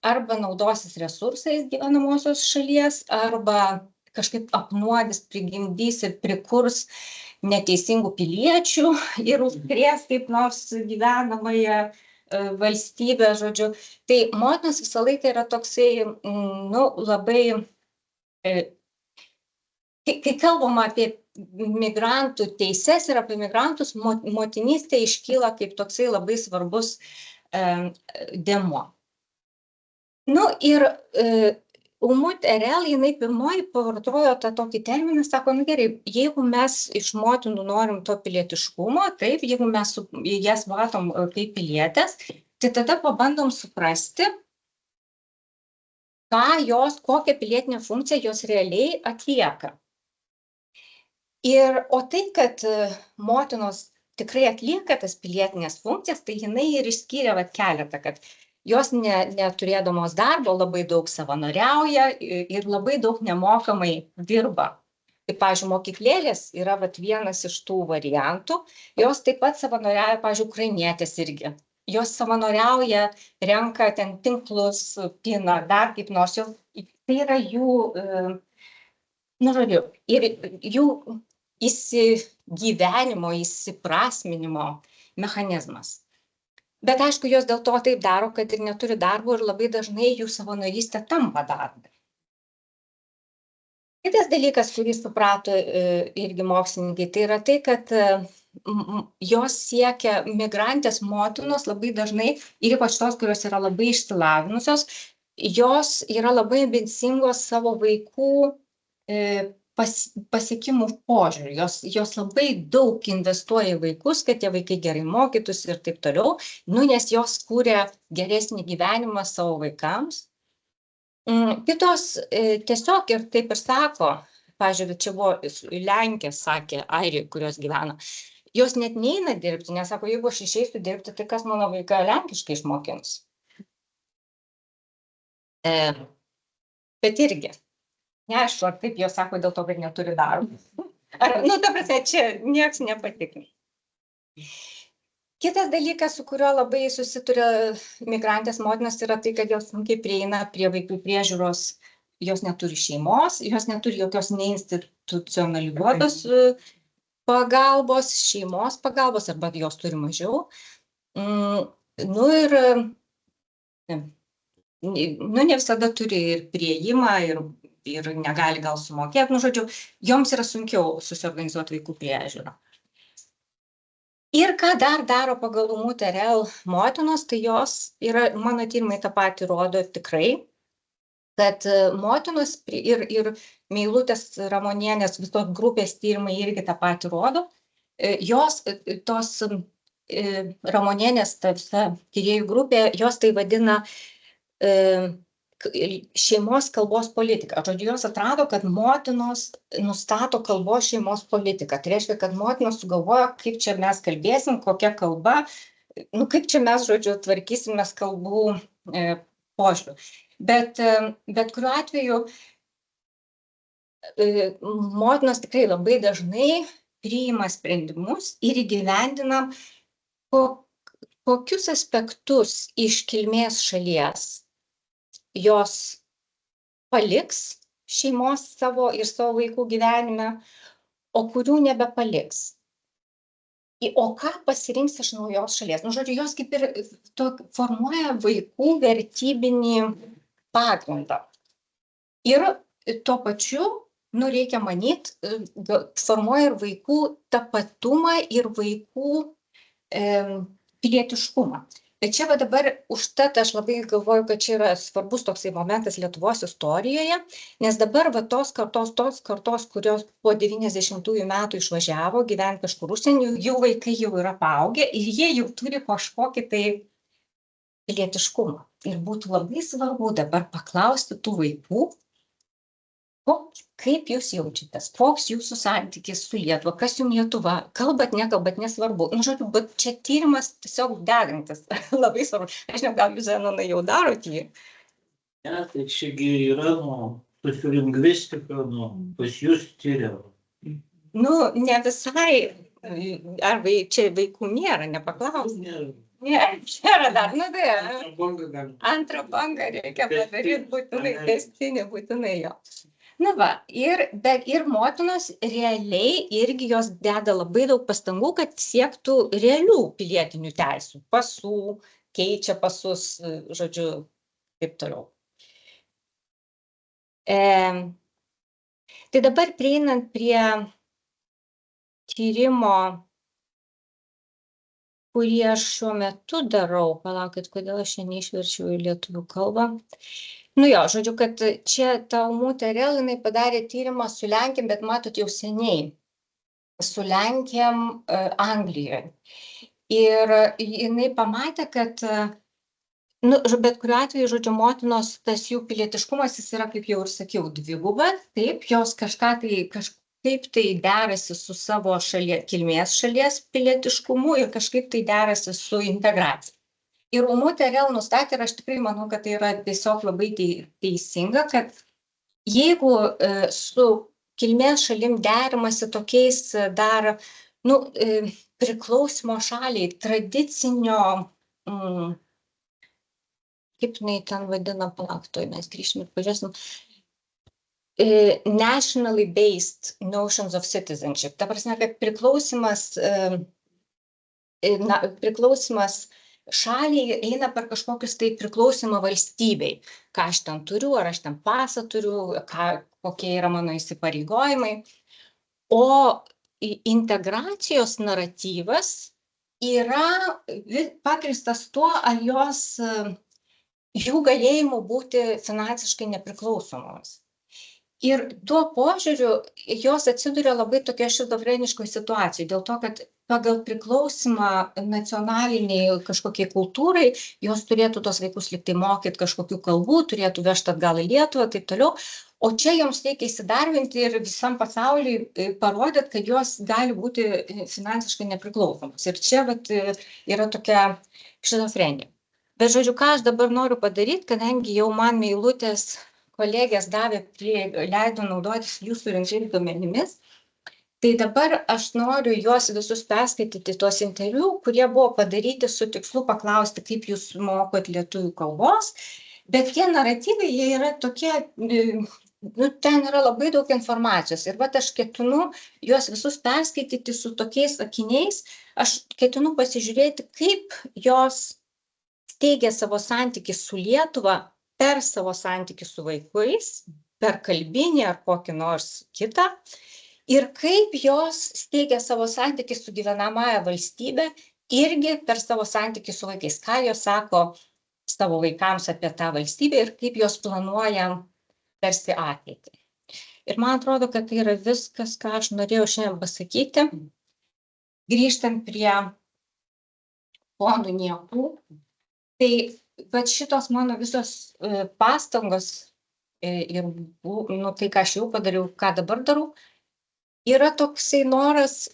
arba naudosis resursais gyvenamosios šalies, arba kažkaip apnuodys, prigimdys ir prikurs neteisingų piliečių ir užkrės kaip nors gyvenamąją valstybę, žodžiu. Tai motinos visą laiką yra toksai, nu, labai, kai kalbam apie migrantų teises ir apie migrantus, motinystė iškyla kaip toksai labai svarbus dėmuo. Nu ir Umut Erel, jinai pirmoji pavartojo tą tokį terminą, sako, nu gerai, jeigu mes iš motinų norim to pilietiškumo, taip, jeigu mes jas matom kaip pilietės, tai tada pabandom suprasti, kokią pilietinę funkciją jos realiai atlieka. O tai, kad motinos tikrai atlieka tas pilietinės funkcijas, tai jinai ir išskyrė keletą, kad jos neturėdamos darbo labai daug savanoriauja ir labai daug nemokamai dirba. Tai, pavyzdžiui, mokyklėlės yra vienas iš tų variantų. Jos taip pat savanoriauja, pavyzdžiui, ukrainietės irgi. Jos savanoriauja, renka ten tinklus, pina, dar kaip nors. Tai yra jų, nu, žodžiu, ir jų įsigyvenimo, įsiprasminimo mechanizmas. Bet aišku, jos dėl to taip daro, kad ir neturi darbo ir labai dažnai jų savanorystė tampa darbu. Kitas dalykas, kurį suprato irgi mokslininkai, tai yra tai, kad jos siekia migrantės motinos labai dažnai, ir ypač tos, kurios yra labai išsilavinusios, jos yra labai ambicingos savo vaikų pasiekimų požiūrį. Jos labai daug investuoja į vaikus, kad tie vaikai gerai mokytųsi ir taip toliau, nes jos kūrė geresnį gyvenimą savo vaikams. Kitos tiesiog ir taip ir sako, pavyzdžiui, čia buvo Lenkės, sakė, Airijai, kurios gyvena, jos net neina dirbti, nes sako, jeigu aš išeisiu dirbti, tai kas mano vaiką lenkiškai išmokins. Bet irgi. Neaišku, ar taip jos sako dėl to, kad neturi darbo. Nu, ta prasme, čia nieks nepatikina. Kitas dalykas, su kuriuo labai susituria migrantės motinos, yra tai, kad jos sunkiai prieina prie vaikų priežiūros, jos neturi šeimos, jos neturi jokios neinstitucionalizuotos pagalbos, šeimos pagalbos, arba jos turi mažiau. Nu ir ne visada turi ir priėjimą, ir negali gal sumokėti, nu žodžiu, joms yra sunkiau susiorganizuoti vaikų priežiūrą. Ir ką dar daro pagal UMU-TRL motinos, tai jos yra, mano tyrimai tą patį rodo tikrai, kad motinos ir Meilutės Ramonienės visos grupės tyrimai irgi tą patį rodo, jos tos Ramonienės, ta visa tyrėjų grupė, jos tai vadina šeimos kalbos politika. Žodžiu, jos atrado, kad motinos nustato kalbos šeimos politiką. Tai reiškia, kad motinos sugalvojo, kaip čia mes kalbėsim, kokia kalba, nu kaip čia mes, žodžiu, tvarkysimės kalbų požiūriu. Bet kuriuo atveju motinos tikrai labai dažnai priima sprendimus ir įgyvendina, kokius aspektus iš kilmės šalies jos paliks šeimos savo ir savo vaikų gyvenime, o kurių nebepaliks. O ką pasirinks iš naujos šalies? Nu, žodžiu, jos kaip ir formuoja vaikų vertybinį pagrindą. Ir tuo pačiu, nu, reikia manyti, formuoja ir vaikų tapatumą ir vaikų pilietiškumą. Bet čia va dabar užtat aš labai galvoju, kad čia yra svarbus toksai momentas Lietuvos istorijoje, nes dabar va tos kartos, kurios po 90-ųjų metų išvažiavo gyventi kažkur užsienį, jų vaikai jau yra paaugę ir jie jau turi kažkokį tai pilietiškumą. Ir būtų labai svarbu dabar paklausti tų vaikų, kaip jūs jaučiatės, koks jūsų santykis su Lietuva, kas jums Lietuva, kalbat, nekalbat, nesvarbu. Nu, žodžiu, bet čia tyrimas tiesiog degantis, labai svarbu. Aš ne, gal jūs, Zenonai, jau darot jį? Ne, tai čiagi yra, sociolingvistika, pas jūs tyriau. Nu, ne visai, ar čia vaikų nėra, nepaklaus. Ne, nėra dar, nu tai, antrą bangą reikia padaryti būtinai, testinį būtinai jo. Na va, ir motinos realiai irgi jos deda labai daug pastangų, kad siektų realių pilietinių teisių, pasų, keičia pasus, žodžiu, taip toliau. Tai dabar prieinant prie tyrimo, kurį aš šiuo metu darau, palaukit, kodėl aš čia neišverčiau į lietuvių kalbą. Nu jo, žodžiu, kad čia ta UMU-TRL, jinai padarė tyrimą su Lenkijom, bet matot jau seniai, su Lenkijom Anglijoje. Ir jinai pamatė, kad, nu, bet kuriuo atveju, žodžiu, motinos tas jų pilietiškumas, jis yra, kaip jau ir sakiau, dvigubas, taip, jos kažkaip tai derasi su savo kilmės šalies pilietiškumu ir kažkaip tai derasi su integracija. Ir UMU-TRL nustatė, ir aš tikrai manau, kad tai yra tiesiog labai teisinga, kad jeigu su kilmės šalim derimasi tokiais dar, nu, priklausimo šaliai, tradicinio, kaip jinai ten vadina, palaktoj, mes grįžtume ir pažiūrėsim, nationally based notions of citizenship. Ta prasme, kad priklausimas šaliai eina per kažkokius tai priklausimą valstybei. Ką aš ten turiu, ar aš ten pasą turiu, kokie yra mano įsipareigojimai. O integracijos naratyvas yra pagristas tuo, ar jų galėjimu būti finansiškai nepriklausomomis. Ir tuo požiūriu jos atsiduria labai tokia šizofreniškoje situacijoje, dėl to, kad pagal priklausimą nacionaliniai kažkokiai kultūrai, jos turėtų tos vaikus liktai mokyti kažkokių kalbų, turėtų vežti atgal į Lietuvą, taip toliau. O čia joms reikia įsidarbinti ir visam pasauliui parodyti, kad jos gali būti finansiškai nepriklausomos. Ir čia vat, yra tokia šizofrenija. Bet žodžiu, ką aš dabar noriu padaryti, kadangi jau man Meilutės kolegės davė, leido naudotis jūsų rinktais duomenimis, Tai dabar aš noriu juos visus perskaityti, tuos interviu, kurie buvo padaryti su tikslu paklausti, kaip jūs mokot lietuvių kalbos, bet tie naratyvai, jie yra tokie, nu, ten yra labai daug informacijos ir vat aš ketinu juos visus perskaityti su tokiais sakiniais, aš ketinu pasižiūrėti, kaip jos steigia savo santykį su Lietuva per savo santykį su vaikais, per kalbinį ar kokį nors kitą. Ir kaip jos steigia savo santykį su gyvenamąja valstybe irgi per savo santykį su vaikais. Ką jos sako savo vaikams apie tą valstybę ir kaip jos planuoja tarsi ateitį. Ir man atrodo, kad tai yra viskas, ką aš norėjau šiandien pasakyti. Grįžtant prie ponų niekų, tai bet šitos mano visos pastangos ir nu, tai, ką aš jau padariau, ką dabar darau, yra toksai noras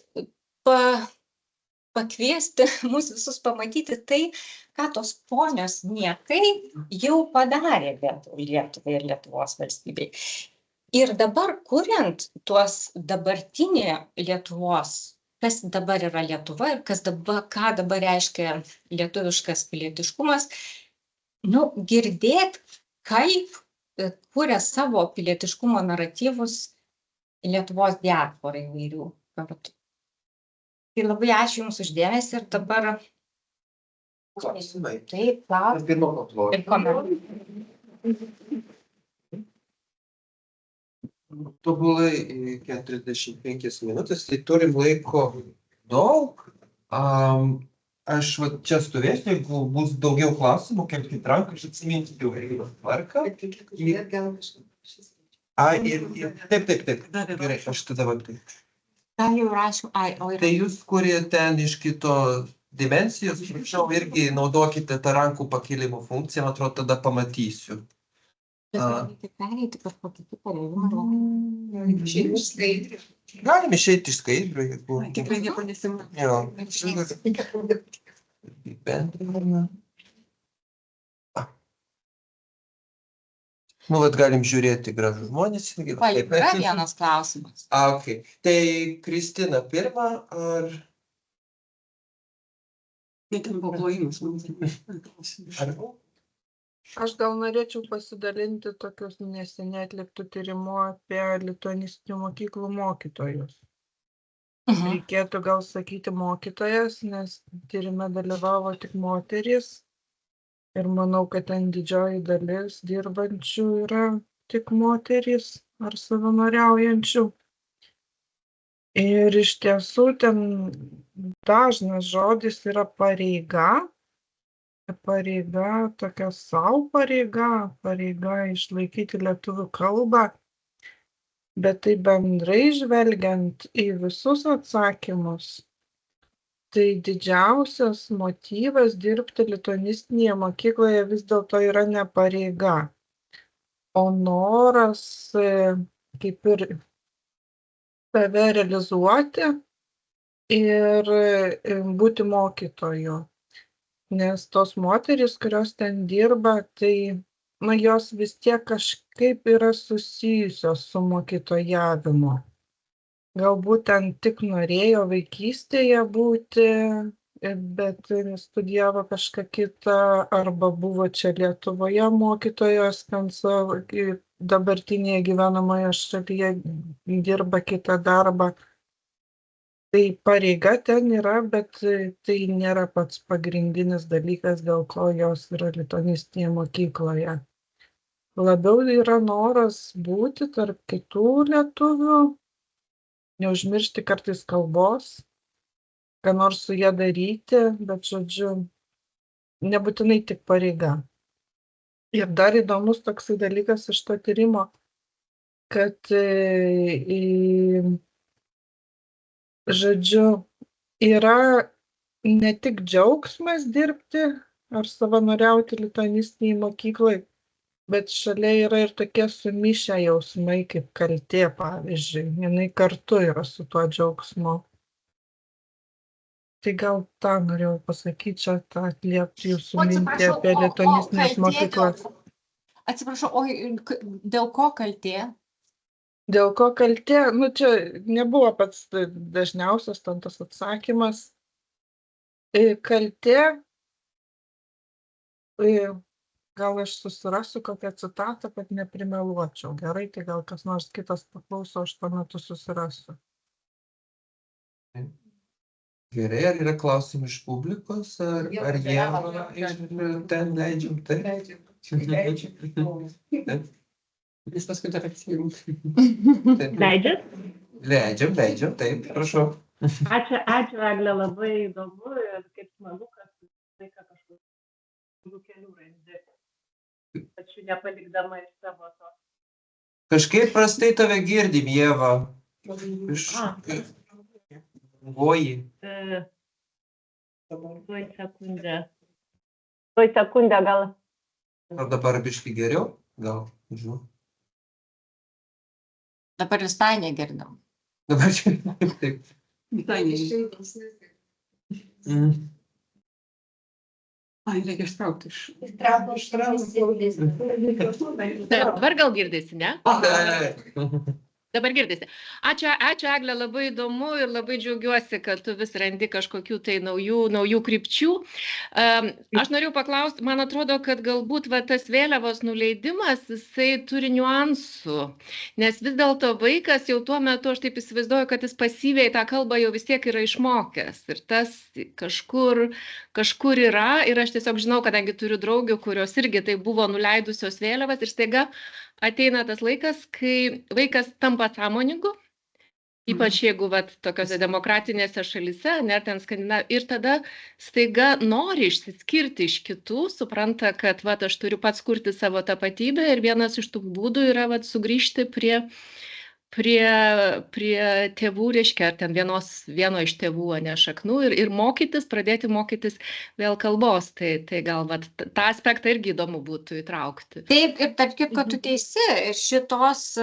pakviesti mus visus pamatyti tai, ką tos ponios niekai jau padarė Lietuvai ir Lietuvos valstybei. Ir dabar, kuriant tuos dabartinį Lietuvos, kas dabar yra Lietuva ir ką dabar reiškia lietuviškas pilietiškumas, nu, girdėt, kaip kuria savo pilietiškumo naratyvus Lietuvos diasporai įvairių kartų. Tai labai ačiū Jums uždėmesį ir dabar Klausimai. taip, klausimai Pirmo paplojo. ir komentai. Tobulai 45 minutės, tai turim laiko daug. Aš va čia stovėsiu, jeigu bus daugiau klausimų, kelkit ranką, aš atsiminti jau tvarką. Taip. Gerai, aš tada va taip. Ką jau rašau? O Tai jūs, kurie ten iš kito dimensijos, prašau, irgi naudokite tą rankų pakėlimo funkciją, man atrodo, tada pamatysiu. reikia pereiti kažkokį kitą rėmimą. Šiaip skaidrė. Galim išeiti iš skaidrių, jeigu... Tikrai nieko nesimą. Jo. Bendriname. Nu, vat galim žiūrėti gražų žmonės. Yra vienas klausimas. Okay. Tai Kristina pirma, ar... Net ten paplojimas. ar... Aš gal norėčiau pasidalinti tokius neseniai atliktų tyrimų apie lituanistinių mokyklų mokytojus. Reikėtų gal sakyti mokytojas, nes tyrime dalyvavo tik moterys. Ir manau, kad ten didžioji dalis dirbančių yra tik moterys ar savanoriaujančių. Ir iš tiesų ten dažnas žodis yra pareiga. Pareiga, tokia savo pareiga išlaikyti lietuvių kalbą. Bet tai bendrai žvelgiant į visus atsakymus, tai didžiausias motyvas dirbti lituanistinėje mokykloje vis dėlto yra ne pareiga, o noras kaip ir save realizuoti ir būti mokytoju. Nes tos moterys, kurios ten dirba, tai jos vis tiek kažkaip yra susijusios su mokytojavimu. Galbūt ten tik norėjo vaikystėje būti, bet studijavo kažką kitą, arba buvo čia Lietuvoje mokytojos, ten savo dabartinėje gyvenamoje šalyje dirba kitą darbą. Tai pareiga ten yra, bet tai nėra pats pagrindinis dalykas, dėl ko jos yra lituanistinėje mokykloje. Labiau yra noras būti tarp kitų lietuvių, neužmiršti kartais kalbos, ką nors su ją daryti, bet žodžiu, nebūtinai tik pareiga. Ir dar įdomus toksai dalykas iš to tyrimo, kad žodžiu, yra ne tik džiaugsmas dirbti ar savanoriauti lituanistinėje mokykloje, bet šalia yra ir tokie sumišę jausmai kaip kaltė, pavyzdžiui. Jinai kartu yra su tuo džiaugsmu. Tai gal tą norėjau pasakyti, čia tą atliepti jūsų mintį apie lituanistinės mokyklas. Atsiprašau, o dėl ko kaltė? Dėl ko kaltė, nu čia nebuvo pats dažniausias ten tas atsakymas. Kaltė, gal aš susirasiu kokią citatą, kad neprimeluočiau. Gerai, tai gal kas nors kitas paklauso, aš tuo metu susirasiu. Gerai, ar yra klausimų iš publikos, ar Ieva ten leidžiam? Taip. Jis paskui dar atsijungs. Leidžiat? Leidžiam, taip, prašau. Ačiū, Eglė, labai įdomu ir kaip smagu, kad laiką kažkokių kelių randi. Ačiū nepalikdama iš savo to. Kažkaip prastai tave girdim, Ieva. Goji. Tuoj sekundę gal. Ar dabar biškai geriau? Gal, žinau. Dabar visai negirdim. Dabar čia taip. Visai nežinau. Ai, reikia ištraukti iš. Dabar gal girdisi, ne? Taip. Dabar girdisi. Ačiū, Eglė, labai įdomu ir labai džiaugiuosi, kad tu vis randi kažkokių tai naujų krypčių. Aš norėjau paklausti, man atrodo, kad galbūt tas vėliavos nuleidimas, jisai turi niuansų, nes vis dėlto vaikas jau tuo metu, aš taip įsivaizduoju, kad jis pasyviai tą kalbą jau vis tiek yra išmokęs. Ir tas kažkur yra, ir aš tiesiog žinau, kadangi turiu draugių, kurios irgi tai buvo nuleidusios vėliavas ir staiga ateina tas laikas, kai vaikas tampa sąmoningu, ypač jeigu tokiose demokratinėse šalyse, net ten Skandinavija, ir tada staiga nori išsiskirti iš kitų, supranta, kad aš turiu pats kurti savo tapatybę ir vienas iš tų būdų yra sugrįžti prie tėvų, reiškia, ar ten vieno iš tėvų, ne šaknų, ir pradėti mokytis vėl kalbos. Tai gal tą aspektą irgi įdomu būtų įtraukti. Taip, ir tarp kitko tu teisi, šitos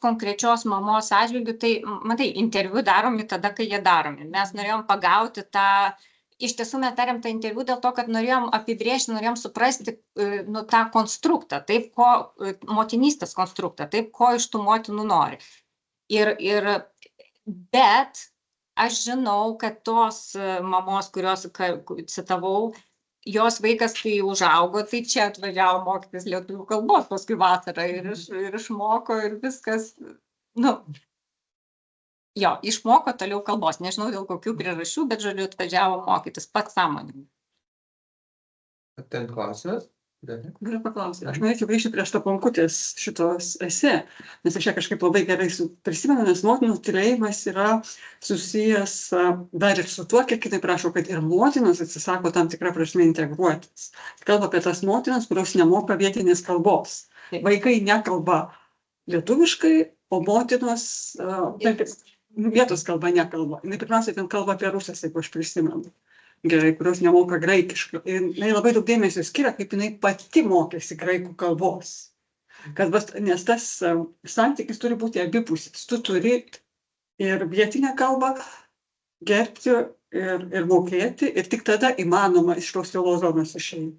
konkrečios mamos atžvilgių, tai, matai, interviu daromi tada, kai jie daromi. Mes norėjom pagauti tą, iš tiesų mes darėm tą interviu dėl to, kad norėjom apibrėžti, norėjom suprasti tą konstruktą, taip, motinystės konstruktą, taip, ko iš tų motinų nori. Bet aš žinau, kad tos mamos, kurios citavau, jos vaikas, kai užaugo, tai čia atvažiavo mokytis lietuvių kalbos paskui vasarą ir išmoko ir viskas, išmoko toliau kalbos, nežinau dėl kokių priežasčių, bet žodžiu atvažiavo mokytis pats sąmoningai. Ten klausimas? Galiu paklausyti. Aš norėčiau grįžti prieš to Ponkutės šitos esė, nes aš ją kažkaip labai gerai prisimenu, nes motinos tylėjimas yra susijęs dar ir su tuo, kiek jinai prašo, kad ir motinos atsisako tam tikrą prasme integruotis. Kalba apie tas motinas, kurios nemoka vietinės kalbos. Vaikai nekalba lietuviškai, o motinos vietos kalba nekalba. Jinai pirmiausia ten kalba apie rusas, jeigu aš prisimenu. Gerai, kurios nemoka graikiškai. Ir jinai labai daug dėmesio skiria, kaip jinai pati mokėsi graikų kalbos. Nes tas santykis turi būti abipusis. Tu turi ir vietinę kalbą gerbti ir mokėti, ir tik tada įmanoma iš tos tylos zonos išeiti.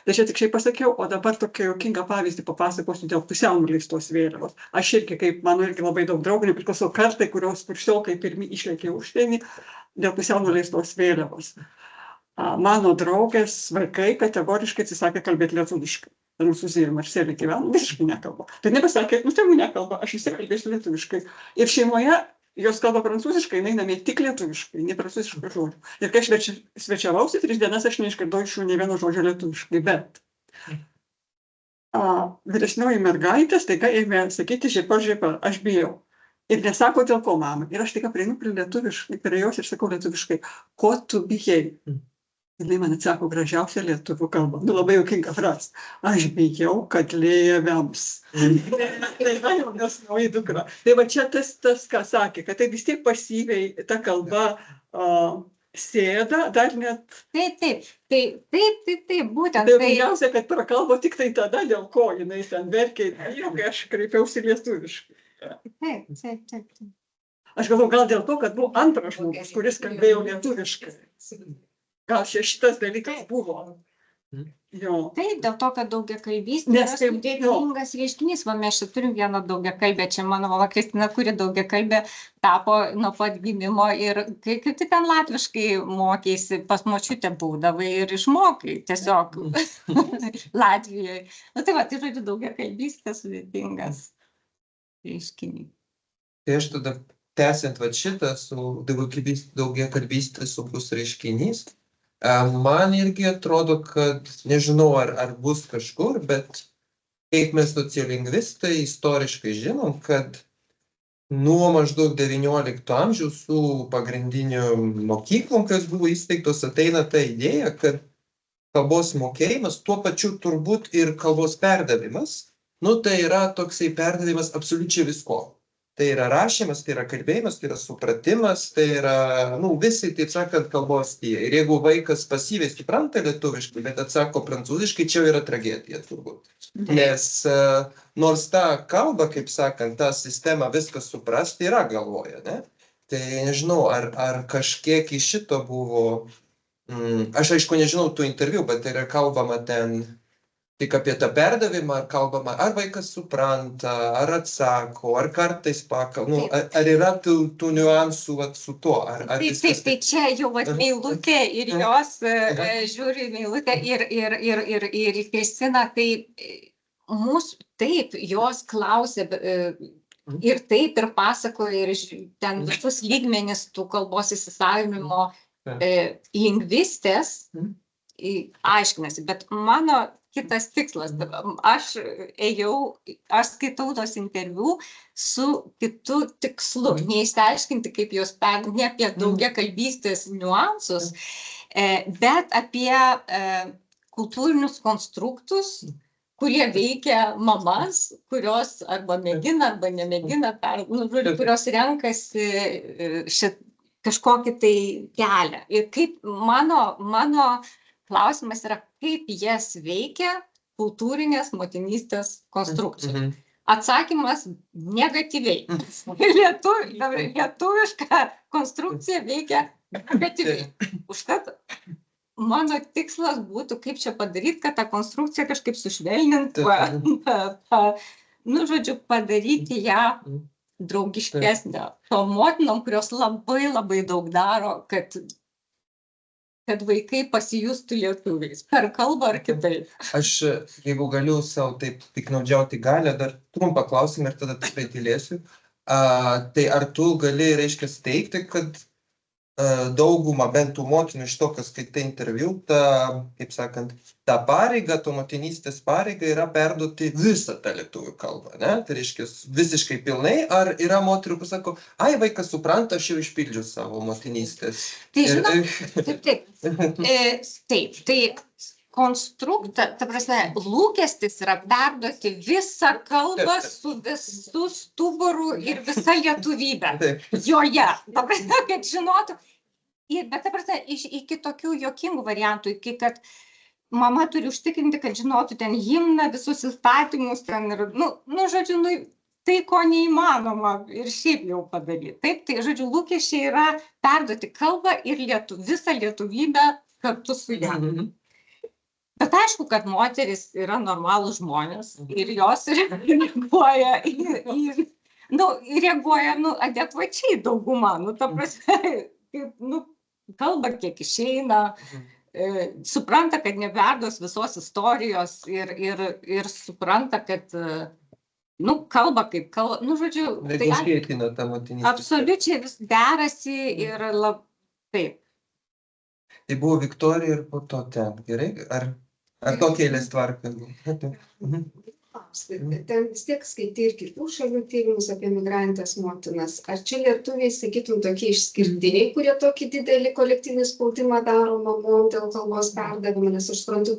Tai čia tik šiaip pasakiau, o dabar tokia juokingą pavyzdį papasakosiu dėl pusiau nuleistos vėliavos. Aš irgi, mano irgi labai daug draugų, nepriklausau kartai, kurios kursiokai pirmi išlėkė užsienį dėl pusiau nuleistos vėliavos. Mano draugės vaikai kategoriškai atsisakė kalbėti lietuviškai. Prancūzijoje Marselėje gyveno, visiškai nekalba. Tai nepasakė, tėvų nekalba, aš vis tiek kalbėsiu lietuviškai. Ir šeimoje jos kalba prancūziškai, jinai namie tik lietuviškai, ne prancūziškai žodžių. Ir kai aš svečiavausi 3 dienas, aš neišgirdau iš jų nė vieno žodžio lietuviškai, bet vyresnioji mergaitė staiga ėmė sakyti žiepa, aš bijau. Ir nesako, dėl ko, mama. Ir aš tik prieinu prie jos ir sakau lietuviškai, ko tu bijai? Ir jinai man atsako gražiausią lietuvių kalbą. Labai juokinga frazė. Aš bijau, kad Lėja vems. Tai va jau nesnoji dukra. Tai va čia tas, ką sakė, kad tai vis tiek pasyviai ta kalba sėda, dar net... Taip, būtent. Tai daugiausia, kad prakalbo tik tai tada, dėl ko jinai ten verkė, kai aš kreipiausi lietuviškai. Taip. Aš galvoju, gal dėl to, kad buvo antras žmogus, kuris kalbėjo lietuviškai. Gal šitas dalykas buvo. Jo. Taip, dėl to, kad daugiakalbystė Nes yra taip, sudėtingas reiškinys. Va, mes čia turim vieną daugiakalbę, čia mano mama Kristina, kuri daugiakalbė tapo nuo pat gimimo ir kaip tu ten latviškai mokėsi, pas močiutę būdavai ir išmokai tiesiog Latvijoje. Na tai va, tai žodžiu daugiakalbystė sudėtingas reiškinys. Tai aš tada tęsiant va šitą su daugiakalbystė sunkus reiškinys, man irgi atrodo, kad nežinau, ar bus kažkur, bet kaip mes sociolingvistai istoriškai žinom, kad nuo maždaug 19 amžiaus su pagrindiniu mokyklom, kas buvo įsteigtos, ateina ta idėja, kad kalbos mokėjimas, tuo pačiu turbūt ir kalbos perdavimas, tai yra toksai perdavimas absoliučiai visko. Tai yra rašymas, tai yra kalbėjimas, tai yra supratimas, tai yra, visi, taip sakant, kalbos tie. Ir jeigu vaikas pasyviai supranta lietuviškai, bet atsako prancūziškai, čia yra tragedija turbūt. Nes nors ta kalba, kaip sakant, ta sistema viskas suprasti yra galvoje, ne? Tai nežinau, ar kažkiek iš šito buvo, aš aišku nežinau tų interviu, bet yra kalbama ten tik apie tą perdavimą, ar kalbama, ar vaikas supranta, ar atsako, ar kartais ar yra tų niuansų su tuo? Taip, tai čia jau Meilutė ir jos žiūri Meilutė ir Kristina, tai mūsų, taip, jos klausė ir taip, ir pasakoja, ir ten visus lygmenis tų kalbos įsisavinimo lingvistės aiškinasi, bet mano kitas tikslas. Aš skaitau tos interviu su kitu tikslu, neišsiaiškinti, kaip jos ne apie daugiakalbystės niuansus, bet apie kultūrinius konstruktus, kurie veikia mamas, kurios arba mėgina, arba nemėgina, kurios renkasi kažkokį tai kelią. Ir kaip mano klausimas yra, kaip jas veikia kultūrinės motinystės konstrukcijos. Atsakymas negatyviai. Lietuviška konstrukcija veikia negatyviai. Užtat mano tikslas būtų, kaip čia padaryti, kad tą konstrukciją kažkaip sušvelninti, žodžiu, padaryti ją draugiškesnę. To motinom, kurios labai labai daug daro, kad vaikai pasijustų lietuviais, per kalbą ar kitaip. Aš, jeigu galiu savo taip piknaudžiauti galią, dar trumpą klausimą ir tada tikrai tylėsiu. Tai ar tu gali, reiškia, teigti, kad dauguma bent tų mokinių iš to, kas skaitai interviu, kaip sakant, ta pareiga, to motinystės pareiga yra perduoti visą tą lietuvių kalbą, ne? Tai reiškia visiškai pilnai, ar yra moterų, kur sako, vaikas supranta, aš jau išpildžiu savo motinystės. Tai žinau, taip, tai konstruktą, ta prasme, lūkestis yra perduoti visą kalbą su visų stuburų ir visa lietuvybė joje. Ta prasme, kad žinotų. Bet ta prasme, iki tokių juokingų variantų, iki kad mama turi užtikrinti, kad žinotų ten himną, visus įstatymus, ten ir, žodžiu, tai ko neįmanoma ir šiaip jau padaryti. Taip, tai, žodžiu, lūkesčiai yra perduoti kalbą ir visą lietuvybę kartu su ją. Bet aišku, kad moteris yra normalūs žmonės ir jos reaguoja reaguoja adekvačiai dauguma, ta prasme, kaip, kalba kiek išeina, supranta, kad neperduos visos istorijos ir supranta, kad, kalba kaip kalba, žodžiu, tai absoliučiai vis derasi ir taip. Tai buvo Viktorija ir po to ten, gerai? Ar tokia eilės tvarka? Ten vis tiek skaitai ir kitų šalių tyrimus apie migrantės motinas. Ar čia lietuviai, sakytum, tokie išskirtiniai, kurie tokį didelį kolektyvinį spaudimą daro mamom dėl kalbos perdavimo, nes aš suprantu,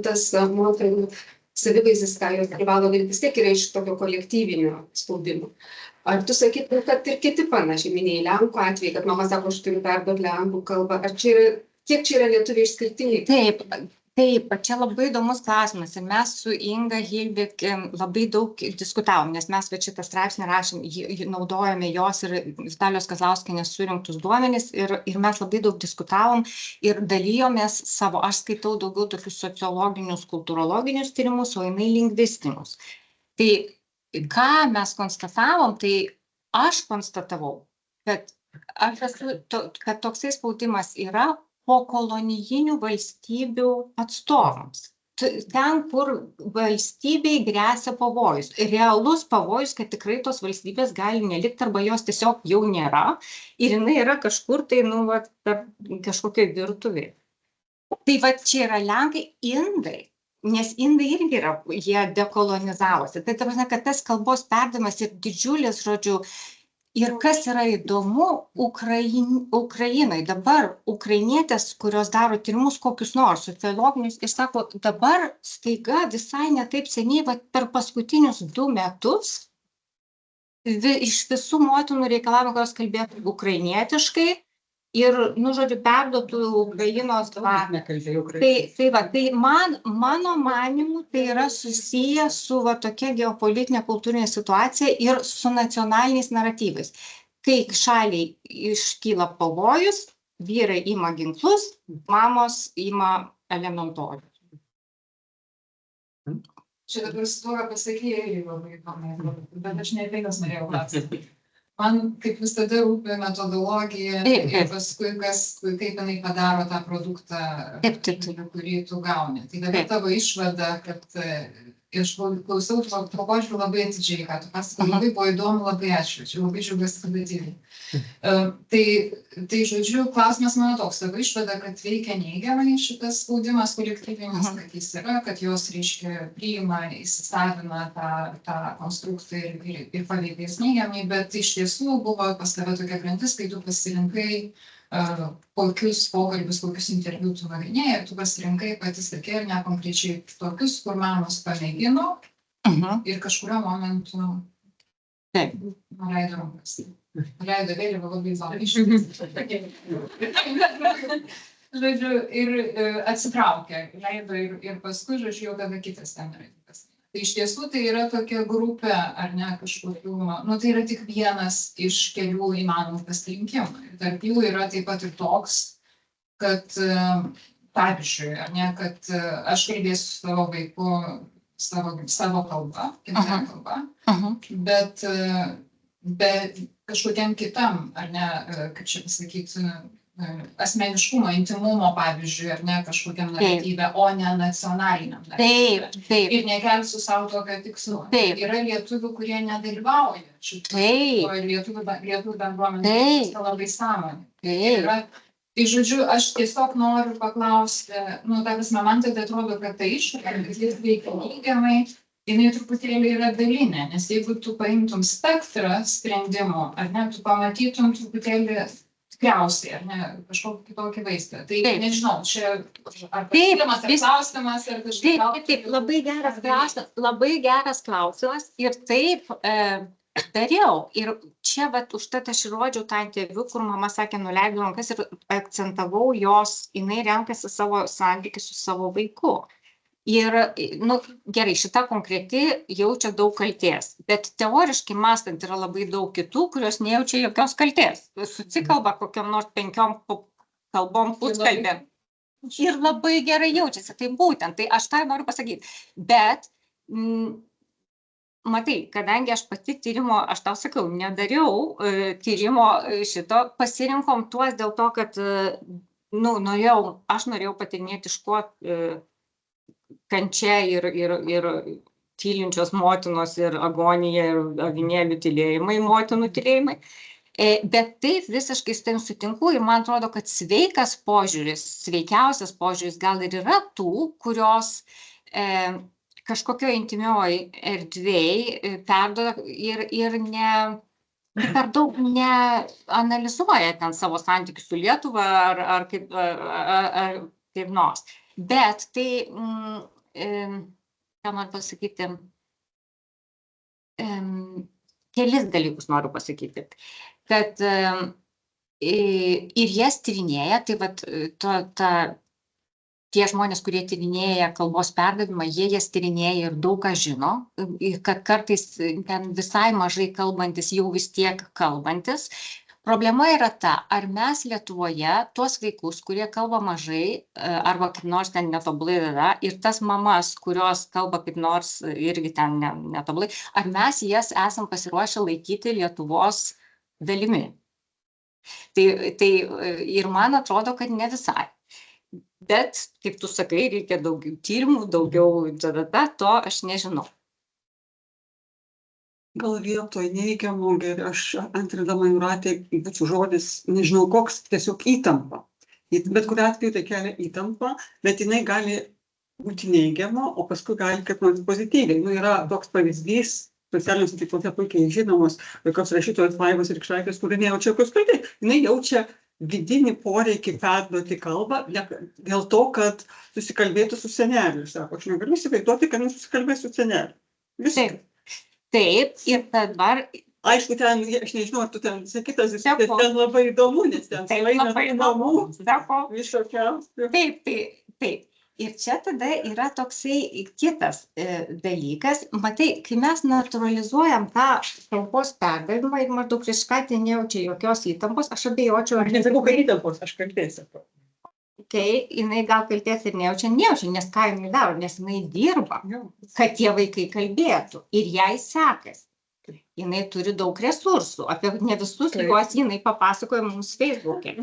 tas moterų savivaizdis, ką jos privalo daryti, vis tiek yra iš tokio kolektyvinio spaudimo. Ar tu sakytum, kad ir kiti panašiai, minėjai Lenkų atvejai, kad mama sako, aš turiu perduoti Lenkų kalbą, ar čia yra, kiek čia yra lietuviai išskirtiniai? Taip, Taip, čia labai įdomus klausimas ir mes su Inga Hilbik labai daug diskutavom, nes mes šitą straipsnį rašėm, naudojame jos ir Vitalijos Kazlauskienės surinktus duomenis ir mes labai daug diskutavom ir dalijomės savo, aš skaitau daugiau tokius sociologinius, kultūrologinius tyrimus, o jinai lingvistinius. Tai ką mes konstatavom, tai aš konstatavau, kad toksai spaudimas yra po kolonijinių valstybių atstovams. Ten, kur valstybei gresia pavojus. Realus pavojus, kad tikrai tos valstybės gali nelikti arba jos tiesiog jau nėra ir jinai yra kažkur tai, per kažkokioj virtuvėj. Tai čia yra Lenkai, indai, nes indai irgi yra, jie dekolonizavosi. Tai ta prasme, kad tas kalbos perdavimas ir didžiulis, žodžiu, ir kas yra įdomu, Ukrainai dabar ukrainietės, kurios daro tyrimus kokius nors sociologinius, ir sako, dabar staiga visai ne taip seniai, per paskutinius 2 metus, iš visų motinų reikalavimų, kurios kalbėtų ukrainietiškai ir, žodžiu, perduotų Ukrainos dvarą. Tai mano manimu, tai yra susiję su tokia geopolitinė kultūrinė situacija ir su nacionaliniais naratyvais. Kai šaliai iškyla pavojus, vyrai ima ginklus, mamos ima elementorius. Čia dabar su tuo, ką pasakėjai, labai įdomu, bet aš ne apie jas norėjau klausti. Man kaip visada rūpi metodologija ir paskui, kaip jinai padaro tą produktą, kurį tu gauni. Tai dabar tavo išvada, kad aš klausiau to požiūrį labai atidžiai, ką tu pasakai, labai buvo įdomu, labai ačiū, čia labai džiaugiuosi, kad atidžiai. Tai žodžiu, klausimas mano toks, tavo išvada, kad veikia neigiamai šitas spaudimas kolektyvinis, kad jis yra, kad jos, reiškia, priima, įsisavina tą konstruktą ir paveikia jis neigiamai, bet iš tiesų buvo pas tave tokia grandis, kai tu pasirinkai kokius pokalbius, kokius interviu tu nagrinėjai, ir tu pasirinkai pati sakė ir nekonkrečiai tokius, kur mamos pamėgino ir kažkurio momentu nuleido rankas. Nuleido vėliavą labai įdomiai. Žodžiu, ir atsitraukė, leido ir paskui, žodžiu, jau tada kitas ten naratyvas. Tai iš tiesų tai yra tokia grupė, ar ne, kažkokių, tai yra tik vienas iš kelių įmanomų pasirinkimų. Tarp jų yra taip pat ir toks, kad, pavyzdžiui, ar ne, kad aš kalbėsiu su savo vaiku savo kalbą, gimtąja kalba, bet kažkokiam kitam, ar ne, kaip čia pasakyti, asmeniškumo, intimumo, pavyzdžiui, ar ne, kažkokiam naratyve, o ne nacionaliniam naratyve. Taip. Ir nekelsiu savo tokio tikslo. Yra lietuvių, kurie nedalyvauja šitoje lietuvių bendruomenės, tai labai sąmonė. Tai žodžiu, aš tiesiog noriu paklausti, ta prasme, man tai atrodo, kad tai iššūkė, kad jis veikia neigiamai, jinai truputėlį yra dalinė, nes jeigu tu paimtum spektrą sprendimų, ar ne, tu pamatytum truputėlį tikriausiai, ar ne, kažkokį kitokį vaizdą. Tai nežinau, čia ar pasiūlymas, ar klausimas, ar kažkaip. Taip, labai geras klausimas ir taip dariau. Ir čia, užtat aš rodžiau tą interviu, kur mama sakė, nuleidau rankas ir akcentavau jinai renkasi savo santykį su savo vaiku. Ir, gerai, šita konkreti jaučia daug kaltės, bet teoriškai mąstant yra labai daug kitų, kurios nejaučia jokios kaltės. Susikalba kokiam nors 5 kalbom puskalbėm. Ir labai gerai jaučiasi, tai būtent, tai aš tą noriu pasakyti. Bet, matai, kadangi aš pati tyrimo, aš tau sakau, nedariau tyrimo šito, pasirinkom tuos dėl to, kad, aš norėjau patyrinėti iš ko kančia ir tylinčios motinos ir agonija ir avinėlių tylėjimai, motinų tylėjimai. Bet taip visiškai su tavim sutinku ir man atrodo, kad sveikas požiūris, sveikiausias požiūris gal ir yra tų, kurios kažkokio intimioji erdvėj perduoda ir per daug neanalizuoja ten savo santykių su Lietuva ar kaip nors. Bet tai, ką noriu pasakyti, kelis dalykus noriu pasakyti, kad ir jas tyrinėja, tai tie žmonės, kurie tyrinėja kalbos perdavimą, jie jas tyrinėja ir daug ką žino, kad kartais ten visai mažai kalbantis jau vis tiek kalbantis. Problema yra ta, ar mes Lietuvoje tuos vaikus, kurie kalba mažai arba kaip nors ten netobulai yra, ir tas mamas, kurios kalba kaip nors irgi ten netobulai, ar mes jas esam pasiruošę laikyti Lietuvos dalimi. Tai ir man atrodo, kad ne visai. Bet, kaip tu sakai, reikia daugiau tyrimų, daugiau to aš nežinau. Gal vietoj neigiamų, aš antrindama Jūratė būčiau žodis, nežinau koks, tiesiog įtampa. Bet kuriuo atveju tai kelia įtampą, bet jinai gali būti neigiama, o paskui gali kaip nors pozityviai. Yra toks pavyzdys, socialiniuose tinkluose puikiai žinomos, tokios rašytojos Vaivos Rykštaitės, kuri nejaučia jokios kaltės. Jinai jaučia vidinį poreikį perduoti kalbą dėl to, kad susikalbėtų su seneliu. Sako, aš negaliu įsivaizduoti, kad susikalbėsiu su seneliu. Viskas. Taip, ir dabar... Aišku, ten, aš nežinau, ar tu ten sakytas, ten labai įdomu, nes ten svaina namų, visokiausių. Taip. Ir čia tada yra toksai kitas dalykas. Matai, kai mes naturalizuojam tą kalbos perdavimą ir maždaug Rykštaitė nejaučia jokios įtampos, aš abejočiau. Aš nesakau, kad įtampos, aš kaltės sakau. Tai jinai gal kaltės ir nejaučia, nes ką jinai daro, nes jinai dirba, kad tie vaikai kalbėtų ir jai sekasi. Jinai turi daug resursų, apie ne visus juos jinai papasakoja mums Facebook'e.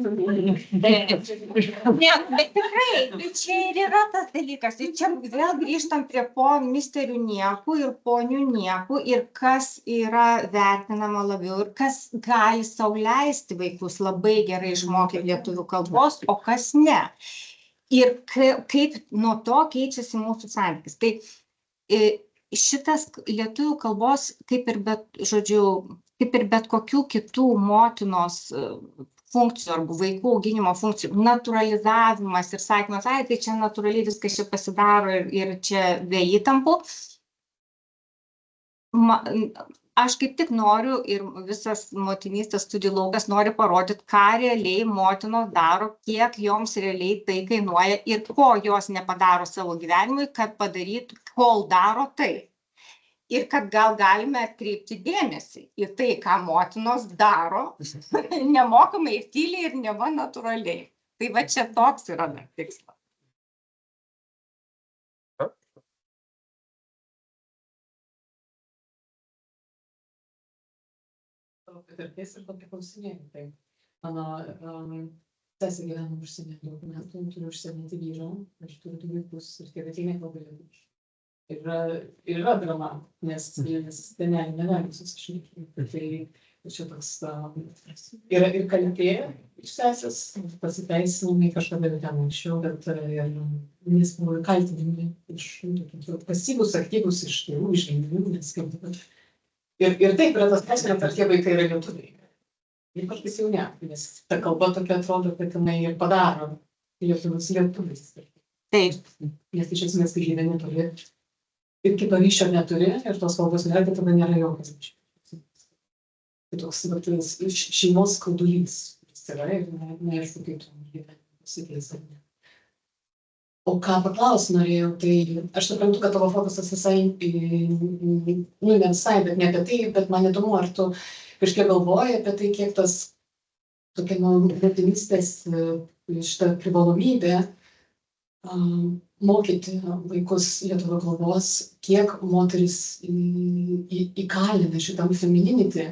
Bet tikrai, čia ir yra tas dalykas. Ir čia vėl grįžtam prie misterių niekų ir ponių niekų ir kas yra vertinama labiau ir kas gali sau leisti vaikus labai gerai išmokyti lietuvių kalbos, o kas ne. Ir kaip nuo to keičiasi mūsų santykis. Tai šitas lietuvių kalbos, kaip ir bet kokių kitų motinos funkcijų arba vaikų auginimo funkcijų, naturalizavimas ir sakymas, tai čia natūraliai viskas čia pasidaro ir čia be įtampų. Aš kaip tik noriu ir visas motinystės studijų laukas nori parodyti, ką realiai motinos daro, kiek joms realiai tai kainuoja ir ko jos nepadaro savo gyvenimui, kad padarytų, kol daro tai. Ir kad gal galime atkreipti dėmesį į tai, ką motinos daro, nemokamai ir tyliai ir neva natūraliai. Tai va čia toks yra dar tikslas. Patirties ir tokį klausimėlį. Tai mano sesė gyvena užsienyje daug metų, turiu užsienietį vyrą, aš turiu du vaikus ir tie vaikai nekalba lietuviškai. Ir yra drama, nes seneliai negali susišnekėti. Tai čia toks yra ir kaltė iš sesės, pasiteisinimai kažkada ten anksčiau, bet nes buvo kaltinimai iš pasyvus, aktyvus iš tėvų, iš giminių, nes kaip dabar. Ir taip yra tas klausimas, ar tie vaikai yra lietuviai. Ir kažkas jau ne, nes ta kalba tokia atrodo, kad jinai ir padaro lietuvius lietuviais. Taip. Nes iš esmės, kai gyveni toli ir kito ryšio neturi, ir tos kalbos nėra, tai tada nėra jokios ryšio. Tai toks šeimos skaudulys yra ir neaišku, kaip tu gyveni pasikeis. O ką paklausti norėjau, tai aš suprantu, kad tavo fokusas visai, ne visai, bet ne apie tai, bet man įdomu, ar tu kažkiek galvoji apie tai, kiek tas tokia motinystės šitą privalomybę mokyti vaikus lietuvių kalbos, kiek moteris įkalina šitam femininity,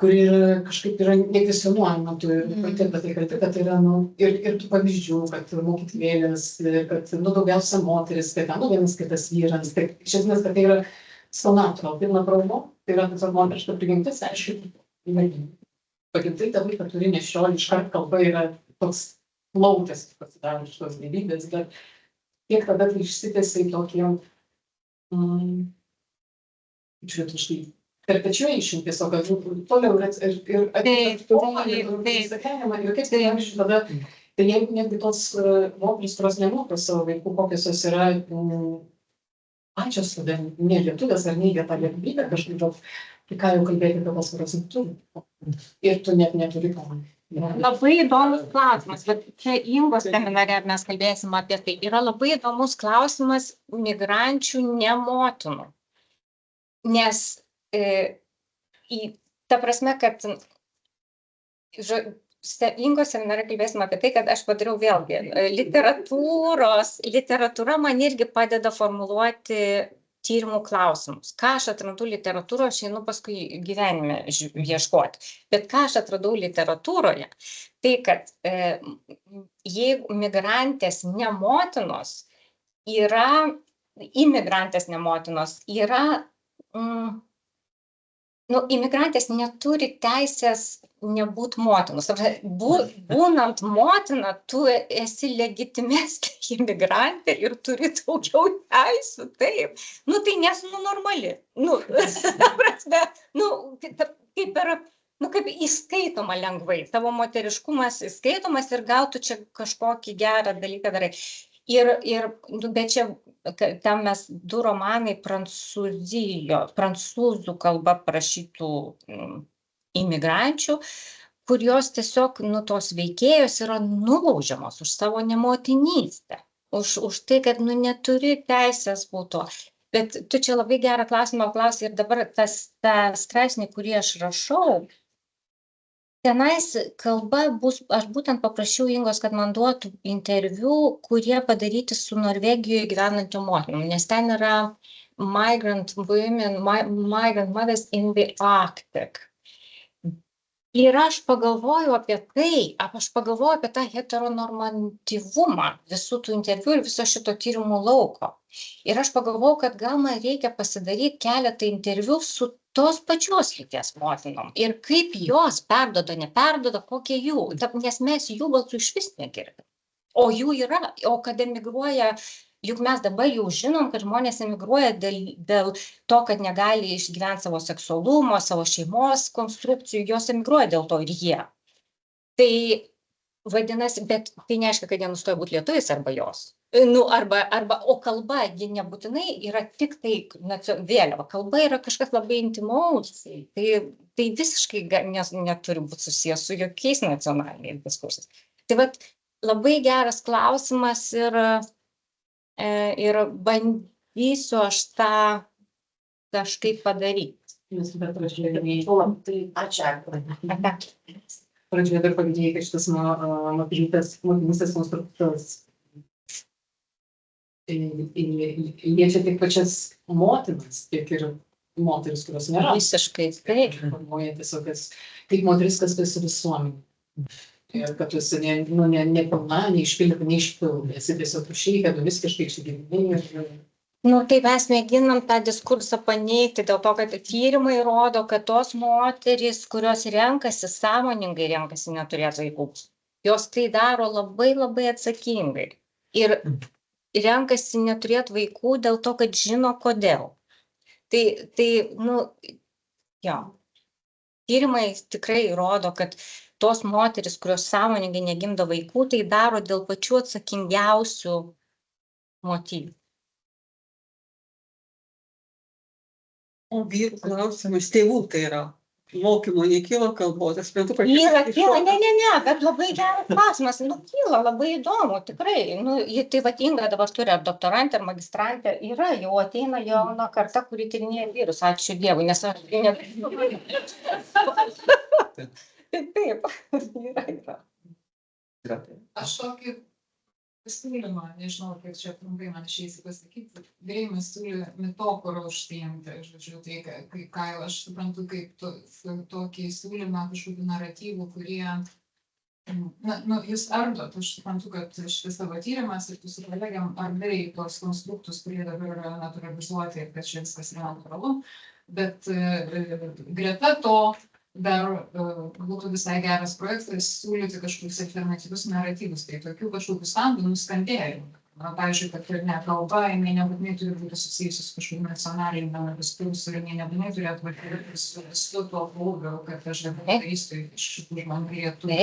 kuri kažkaip yra nekvestionuojama, tu pati apie tai kalbi, kad yra ir tų pavyzdžių, kad mokyklėlės, kad daugiausia moteris, kad vienas kitas vyras, tai iš esmės, kad tai yra sonatūral, pilna promo, tai yra tiesiog moteriška prigimtis, aišku, pagimtai tėvai, kad turi nešiolį, iškart kalba yra toks plautas, pasidaro iš tos gyvybės, bet kiek tada tai išsitęsia į tokį, žiūrėtuškai, perpetuation tiesiog, toliau ir kaip tai amžių tada, tai jeigu netgi tos moterys, kurios nemoko savo vaikų, kokios jos yra pačios tada nelietuvės ar neigia tą lietuvybę kažkaip, tai ką jau kalbėti apie tos, kurios neturi. Ir tu net neturi Labai įdomus klausimas, bet čia Ingos seminare mes kalbėsim apie tai. Yra labai įdomus klausimas migrančių nemotinų. Nes ta prasme, kad Ingos seminare kalbėsim apie tai, kad aš padariau vėlgi. Literatūra man irgi padeda formuluoti tyrimų klausimus. Ką aš atrandu literatūroje, aš einu paskui gyvenime ieškoti. Bet ką aš atradau literatūroje, tai kad jeigu migrantės nemotinos yra, imigrantės nemotinos yra, imigrantės neturi teisės nebūt motinos. Būnant motina, tu esi legitimesnė imigrantė ir turi daugiau teisų, taip. Tai nes, normali. Kaip įskaitoma lengvai. Tavo moteriškumas įskaitomas ir gal tu čia kažkokį gerą dalyką darai. Bet čia, tam mes 2 romanai prancūzų kalba parašytų imigrančių, kur jos tiesiog, tos veikėjos yra nulaužiamos už savo nemotinystę, už tai, kad, neturi teisės būtų. Bet tu čia labai gerą klausimą klausai ir dabar tą straipsnį, kurį aš rašau, tenais kalba bus, aš būtent paprašiau Ingos, kad man duotų interviu, kurie padaryti su Norvegijoje gyvenančiom moterim, nes ten yra migrant women, migrant mothers in the Arctic. Ir aš pagalvoju apie tą heteronormatyvumą visų tų interviu ir viso šito tyrimų lauko. Ir aš pagalvoju, kad gal man reikia pasidaryti keletą interviu su tos pačios lyties motinom. Ir kaip jos perduoda, neperduoda, kokie jų. Nes mes jų balsų išvis negirdim. O jų yra. O kad emigruoja, juk mes dabar jau žinom, kad žmonės emigruoja dėl to, kad negali išgyventi savo seksualumo, savo šeimos konstrukcijų, jos emigruoja dėl to ir jie. Tai vadinasi, bet tai neaiškia, kad jie nustoja būti lietuviais arba jos. O kalba, ji nebūtinai yra tik tai vėliava. Kalba yra kažkas labai intimaus. Tai visiškai neturi būti susijęs su jokiais nacionaliniais diskursais. Tai labai geras klausimas ir bandysiu aš tą kažkaip padaryti. Pradžioje dar paminėjai, kad šitas motinystės konstruktas liečia tiek pačias motinas, tiek ir moteris, kurios nėra. Visiškai, taip. Formuoja tiesiog, kaip moteris, kas tu esi visuomenė. Ir kad tu esi nepilna, neišpildyta, neišpildyta. Esi tiesiog tuščiai, kad tu visiškai išgyveni. Tai mes mėginam tą diskursą paneigti, dėl to, kad tyrimai rodo, kad tos moterys, kurios sąmoningai renkasi neturėti vaikų, jos tai daro labai labai atsakingai. Ir renkasi neturėti vaikų dėl to, kad žino kodėl. Tyrimai tikrai rodo, kad tos moteris, kurios sąmoningai negimdo vaikų, tai daro dėl pačių atsakingiausių motyvų. O vyrų klausimas, tėvų tai yra. Mokymo nekyla kalbos, aš suprantu, kad... Ne, bet labai geras klausimas, kyla labai įdomu, tikrai. Tai Inga dabar turi ar doktorantę, ar magistrantę, jau ateina jauna karta, kuri tyrinėja vyrus, ačiū Dievui, nes aš... Taip, yra. Aš tokį pasiūlymą, nežinau, kaip čia trumpai man išeisi pasakyti, Greimas turi mitokorą užsiimti, žodžiu, tai ką aš suprantu kaip tokį siūlymą kažkokių naratyvų, kurie, jūs ardot, aš suprantu, kad šitas tavo tyrimas ir tu su kolegiam ardarai tos konstruktus, kurie dabar yra naturalizuoti ir kad čia viskas yra natūralu, bet greta to dar būtų visai geras projektas siūlyti kažkokius alternatyvius naratyvus, tai tokių kažkokių standų nuskambėjimų. Pavyzdžiui, kad ne kalba, jinai nebūtinai turi būti susijusi su kažkokiu nacionaliniu diskursu ir jinai nebūtinai turėtų būti su tuo būdu, kad aš darysiu iš šitų žmonių lietuvių.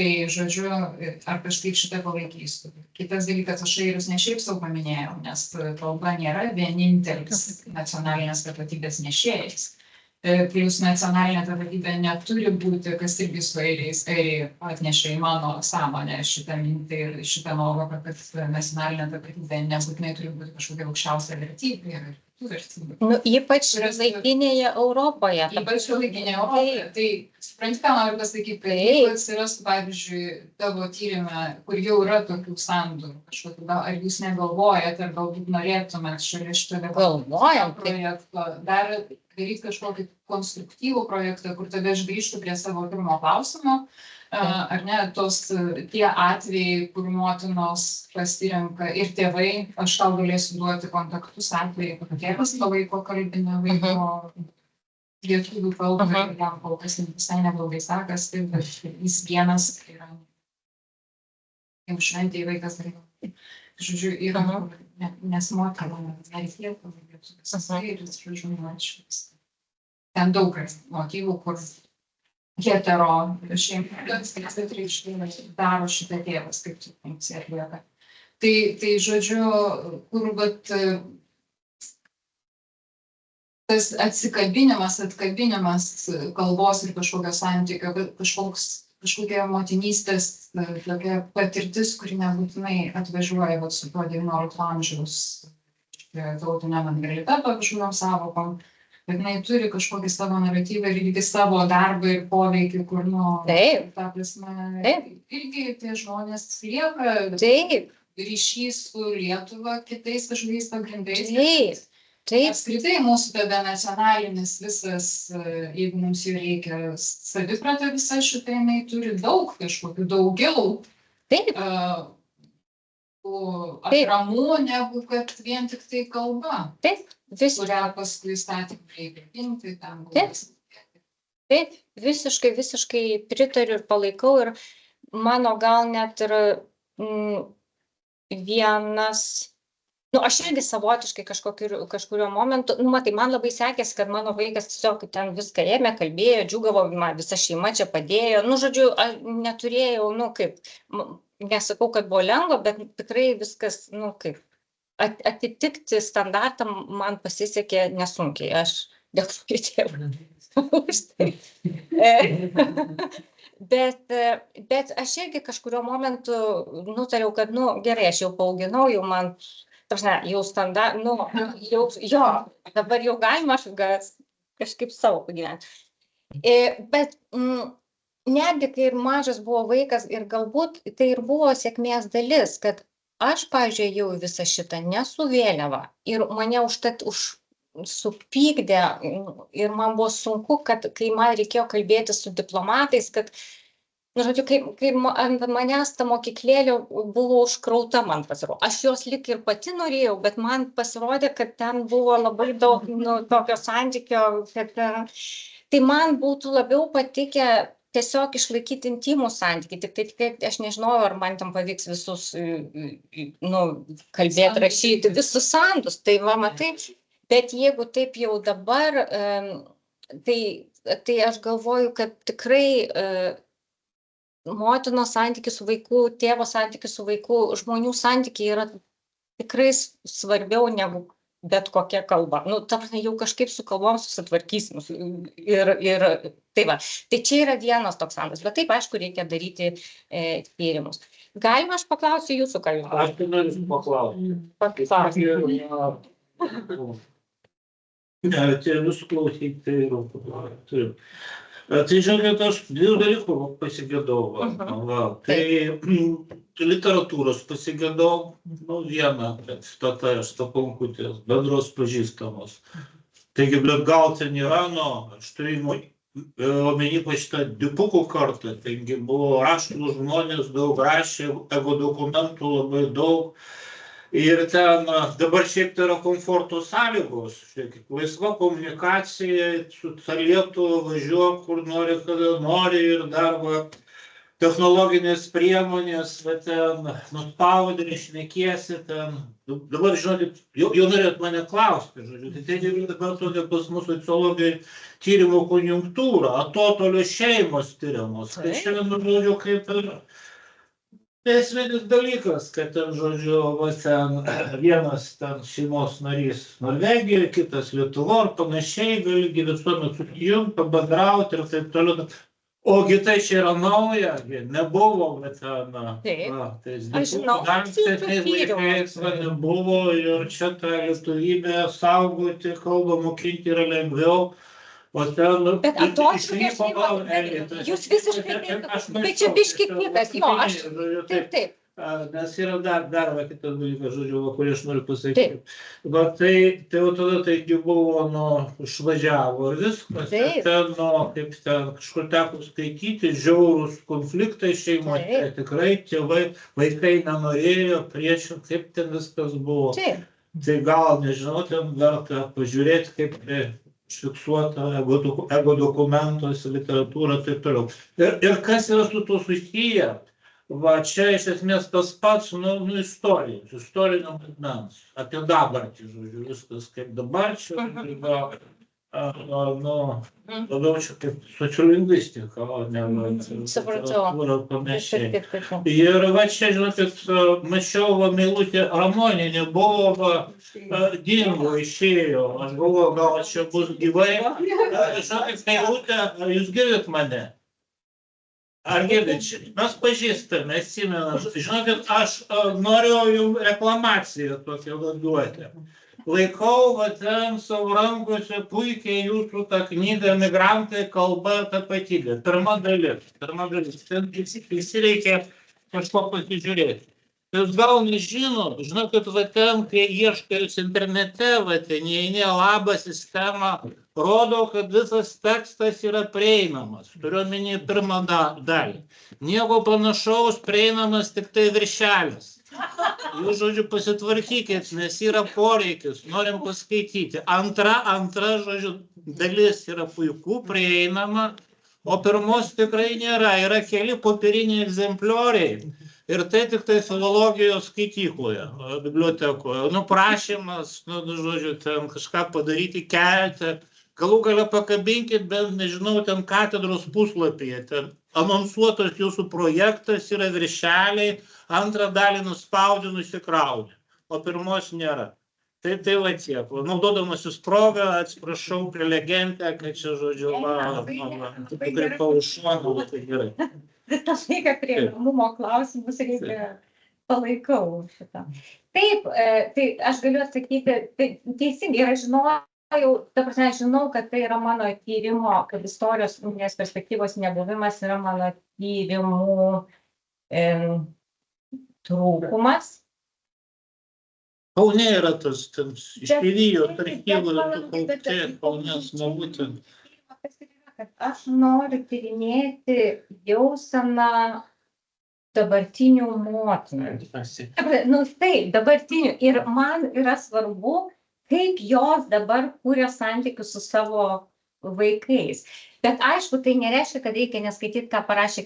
Tai, žodžiu, ar kažkaip šitą palaikysiu. Kitas dalykas, aš airius ne šiaip savo paminėjau, nes kalba nėra vienintelis nacionalinės tapatybės nešėjas. Plius nacionalinė tapatybė neturi būti, kas irgi su airiai atnešė į mano sąmonę šitą mintį ir šitą nuovoką, kad nacionalinė tapatybė nebūtinai turi būti kažkokia aukščiausia vertybė ir kitų vertybių. Nu, ypač šiuolaikinėje Europoje. Ypač šiuolaikinėje Europoje. Tai supranti, ką noriu pasakyti, kad jeigu atsirastų, pavyzdžiui, tavo tyrime, kur jau yra tokių sandūrų kažkokių, ar jūs negalvojate, ar galbūt norėtumėt šalia šito projekto dar daryti kažkokį konstruktyvų projektą, kur tada aš grįžtu prie savo pirmo klausimo, ar ne, tie atvejai, kur motinos pasirenka ir tėvai, aš tau galėsiu duoti kontaktus atvejai, kad tėvas palaiko kalbinę vaiko lietuvių kalbą ir jam kol kas visai neblogai sekasi, bet jis vienas yra jau šventėj vaikas dalyvauja. Žodžiu, yra, nes moterų nereikėtų, žodžiu, nuočius. Ten daug motyvų, kur hetero šeimos, daro šitą tėvas, kaip čia funkcija atlieka. Tai žodžiu, kur tas atkabinimas kalbos ir kažkokio santykio, kažkokia motinystės tokia patirtis, kuri nebūtinai atvažiuoja su tuo 19 amžiaus tautinio mentaliteto kažkokiom savokom, bet jinai turi kažkokį savo naratyvą ir irgi savo darbą ir poveikį, kur, ta prasme, irgi tie žmonės lieka ryšys su Lietuva kitais kažkokiais pagrindais. Apskritai mūsų tada nacionalinis visas, jeigu mums jau reikia saviprata visą šitą, jinai turi daug kažkokių daugiau atramų, negu kad vien tik tai kalba, kurią paskui įstatymą reikia ginti. Taip, visiškai pritariu ir palaikau ir mano gal net ir vienas. Aš irgi savotiškai kažkurio momentu, matai, man labai sekėsi, kad mano vaikas tiesiog ten viską ėmė, kalbėjo, džiūgavo, visa šeima čia padėjo. Žodžiu, neturėjau, nesakau, kad buvo lengva, bet tikrai viskas, atitikti standartą man pasisekė nesunkiai. Aš dėkoju tėvui už tai. Bet aš irgi kažkurio momentu nutariau, kad, gerai, aš jau paauginau, jau man jau dabar jau galima aš kažkaip savo pagyventi. Bet netgi, kai ir mažas buvo vaikas, ir galbūt tai ir buvo sėkmės dalis, kad aš, pavyzdžiui, jau visą šitą nesu vėliava ir mane užtat supykdė ir man buvo sunku, kad kai man reikėjo kalbėti su diplomatais, kad žodžiu, kai ant manęs ta mokyklėlė buvo užkrauta, man pasirodė. Aš jos lyg ir pati norėjau, bet man pasirodė, kad ten buvo labai daug tokio santykio, kad tai man būtų labiau patikę tiesiog išlaikyti intimų santykį. Tik tai aš nežinojau, ar man tam pavyks visus kalbėti, rašyti, visus sandus. Tai va, matai, bet jeigu taip jau dabar, tai aš galvoju, kad tikrai motinos santykis su vaiku, tėvo santykis su vaiku, žmonių santykiai yra tikrai svarbiau negu bet kokia kalba. Jau kažkaip su kalbom susitvarkysim. Ir tai va. Tai čia yra vienas toks sandas, bet taip, aišku, reikia daryti tyrimus. Galima aš paklausiu jūsų, ką jūs galite? Aš tai noriu paklausti. Tai visų klausyti ir tai žiūrėkit, aš dviejų dalykų pasigėdau. Tai literatūros pasigėdau, vieną citatą iš Staponkutės, bendros pažįstamos. Taigi, bet gal ten yra, aš turiu omeny po šitą dipukų kartą, taigi buvo raštų žmonės, daug rašė, ego dokumentų labai daug. Ir ten dabar šiaip tai yra komforto sąlygos, laisva komunikacija, su Lietuva važiuok, kur nori, kada nori ir dar technologinės priemonės, ten nuspaudė, šnekėsi ten. Dabar, žinokit, jau norėt mane klausti, tai dabar tokia pas mūsų sociologai tyrimo konjunktūra, atotolio šeimos tyriamos. Tai šiandien, kaip ir Tai esminis dalykas, kad ten, žodžiu, va ten vienas ten šeimos narys Norvegijoje, kitas Lietuvoje ir panašiai, gali visuomet susijungti, pabendrauti ir taip toliau. Ogi tai čia yra nauja, nebuvo, bet ten, Aš žinau, ankstesniais laikais nebuvo ir čia tą lietuvybę saugoti, kalbą mokinti yra lengviau. O ten, Bet atotrūkis jūs visiškai bet čia biški kitas, jo, aš taip. Nes yra dar va kitas dalykas, žodžiu, kurį aš noriu pasakyti. Va tai jau tada taigi buvo, išvažiavo ir viskas. Ten, kaip ten kažkur teko skaityti, žiaurūs konfliktai šeimoje, tikrai tėvai, vaikai nenorėjo, priešų, kaip ten viskas buvo. Tai gal, nežinau, ten verta pažiūrėti, kaip fiksuota ego dokumentuose, literatūra ir taip toliau. Ir kas yra su tuo susiję? Va čia iš esmės tas pats, istorinio matmens, apie dabartį, žodžiu, viskas kaip dabar čia, labiau čia kaip sociolingvistika, o ne literatūra panašiai. Ir va čia, žinokit, mačiau, Meilutė Ramonienė buvo, dingo, išėjo, aš galvoju, gal čia bus gyvai. Žinokit, Meilutė, jūs girdit mane? Ar girdit, mes pažįstame, atsimenu, žinokit, aš noriu jums reklamaciją tokią duoti. Laikau ten savo rankose puikiai jūsų tą knygą Migrantai, kalba, tapatybė. Pirma dalis. Ten visi reikia kažko pasižiūrėti. Jūs gal nežinot, žinokit, ten, kai ieškai jūs internete, neini labą sistemą, rodo, kad visas tekstas yra prieinamas. Turiu omeny pirmą dalį. Nieko panašaus, prieinamas tik tai viršelis. Jūs, žodžiu, pasitvarkykit, nes yra poreikis, norim paskaityti. Antra, žodžiu, dalis yra puiku, prieinama, o pirmos tikrai nėra. Yra keli popieriniai egzemplioriai. Ir tai tik tai filologijos skaitykloje, bibliotekoje. Prašymas, žodžiu, ten kažką padaryti, kelti. Galų gale pakabinkit, bet nežinau, ten katedros puslapyje. Ten anonsuotas jūsų projektas yra viršeliai, antrą dalį nuspaudį, nusikrauni, o pirmos nėra. Tai va tiek. Naudodamasis progą, atsiprašau prelegentę, kad čia, žodžiu, nukrypau iš šono, tai gerai. Tas reikia prieinamumo klausimus, reikia palaikau šitą. Taip, tai aš galiu atsakyti, teisingai, ir aš žinau, kad tai yra mano tyrimo, kad istorijos perspektyvos nebuvimas yra mano tyrimų trūkumas. Kaune yra tas, išpilijo, archyvų ir Kaunės nebūtent. Aš noriu tyrinėti jauseną dabartinių motinų. Taip, dabartinių. Ir man yra svarbu, kaip jos dabar kūrė santykius su savo vaikais. Bet aišku, tai nereiškia, kad reikia neskaityti, ką parašė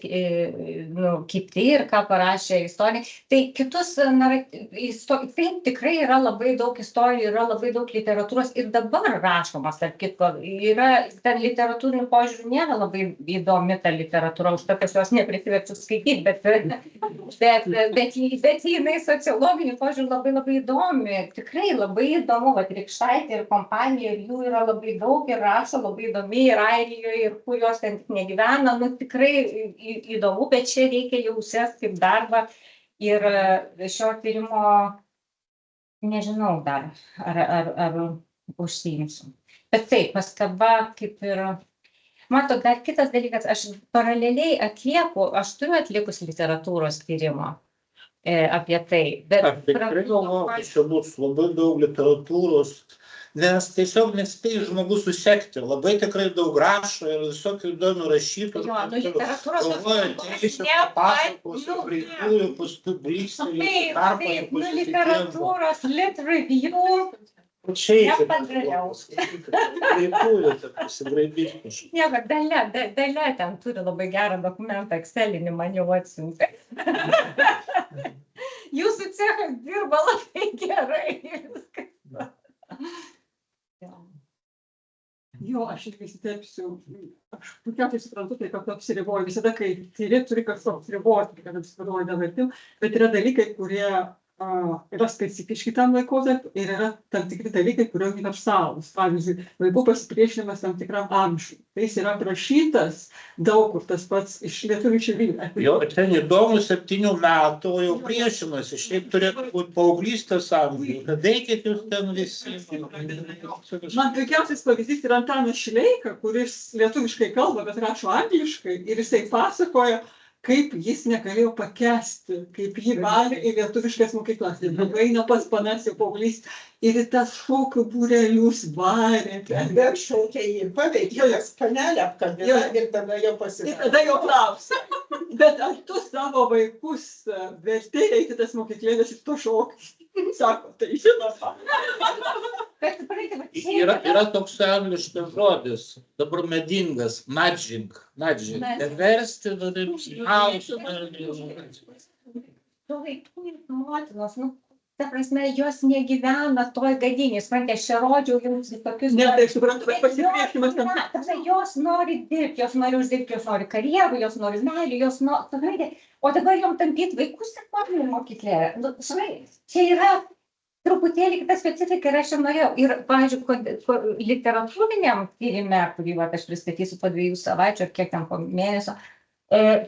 kiti ir ką parašė istorija. Tai kitus, taip tikrai yra labai daug istorijų, yra labai daug literatūros ir dabar rašomas, tarp kitko. Ten literatūrinių požiūrių nėra labai įdomi ta literatūra, už tokios jos neprisiverčiu skaityti, bet jinai sociologinių požiūrių labai labai įdomi. Tikrai labai įdomu, Rikštaitė ir kompanija, ir jų yra labai daug ir rašo labai įdomi ir Airijoje, ir kur jos ten tik negyvena, tikrai įdomu, bet čia reikia jau sėsti kaip darbą ir šio tyrimo nežinau dar, ar užsiimsiu. Bet taip, pastaba kaip ir, matot, dar kitas dalykas, aš paraleliai aš turiu atlikus literatūros tyrimą apie tai. Bet tikrai galvoju, čia bus labai daug literatūros, nes tiesiog nespėja žmogus susekti. Labai tikrai daug rašo ir visokių įdomių rašytų. Galvoja, teisės papasakos, praeitųjų, paskui blykstelių, tarpai, literatūros, lit review. Nepadariau. Nieko, Dalia ten turi labai gerą dokumentą, Excelinį man jau atsiuntė. Jūsų cechas dirba labai gerai. Jo, aš irgi įsiterpsiu. Aš puikiausiai suprantu, tai kad tu apsiriboji. Visada, kai tyri, turi kažko apsiriboti, kad apsiriboji dėl vertimų. Bet yra dalykai, kurie yra specifiški tam laikotarpiu ir yra tam tikri dalykai, kurie universalūs. Pavyzdžiui, vaikų pasipriešinimas tam tikram amžiui. Tai jis yra aprašytas daug kur, tas pats iš lietuvių šeimynų. Jo, ten įdomu 7 metų, o jau priešinasi, šiaip turėtų būti paauglystės amžius. Kad eikit jūs ten visi. Man puikiausias pavyzdys yra Antanas Šileika, kuris lietuviškai kalba, bet rašo angliškai ir jisai pasakoja, kaip jis negalėjo pakęsti, kaip jį varė į lietuviškas mokyklas. Ir eina pas panas jau paauglys ir į tas šokių būrelius varė. Dar šaukia jį, paveikė jos panelę apkabino ir tada jau Ir pasidarė. tada jau klausė. Bet ar tu savo vaikus vertėjai eiti tas mokyklėlės ir to šokį? Sako, tai žinoma. Bet supranti, va, čia Yra toks angliškas žodis, dabar medingas, nudging. Ir versti, Šiuolaikinės motinos, nu, ta prasme, jos negyvena toj gadynėj. Supranti, aš čia rodžiau jums tokius... Ne, tai suprantu, bet pasipriešinimas tam. Ta prasme, jos nori dirbti, jos nori uždirbti, jos nori karjerų, jos nori meilį, jos nori... O dabar jom tampyti vaikus ir mokinį mokyklę. Nu, čia yra truputėlį kita specifika ir aš čia norėjau. Ir, pavyzdžiui, literatūriniam tyrime, kurį aš pristatysiu po 2 savaičių ar kiek ten po mėnesio,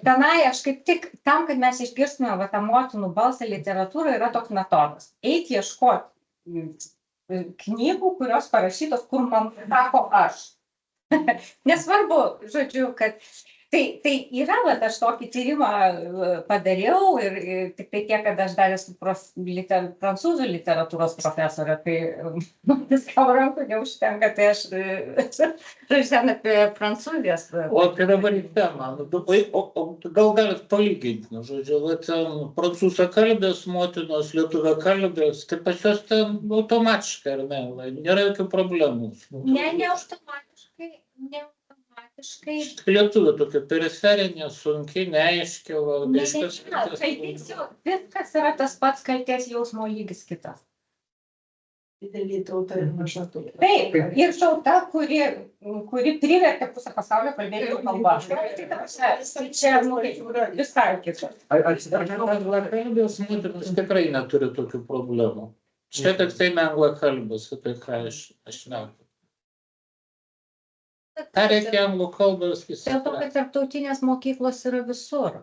tenai aš kaip tik tam, kad mes išgirstume tą motinų balsą literatūroje, yra toks metodas. Eiti ieškoti knygų, kurios parašytos, kur man sako aš. Nesvarbu, žodžiu, kad tai yra, aš tokį tyrimą padariau ir tik tai tiek, kad aš dar esu prancūzų literatūros profesorė, tai viskam rankų neužtenka, tai aš ten apie Prancūzijas. O tai dabar į temą. O gal galit palyginti, žodžiu, prancūzakalbės motinos, lietuviakalbės, tai pas jos ten automatiškai, ar ne? Nėra jokių problemų. Ne automatiškai, Lietuvė tokia periferinė, sunkiai, neaiškia. Viskas yra tas pats, kaltės jausmo lygis kitas. Didelį tautą ir mažą tautą. Taip, ir tauta, kuri privertė pusę pasaulio kalbėti jų kalbą. Tai čia visai kitas. Anglakalbės motinos tikrai neturi tokių problemų. Čia tik tai anglakalbės, apie ką aš nekalbu. Ką reikia anglų kalbos visą? Dėl to, kad tarptautinės mokyklos yra visur.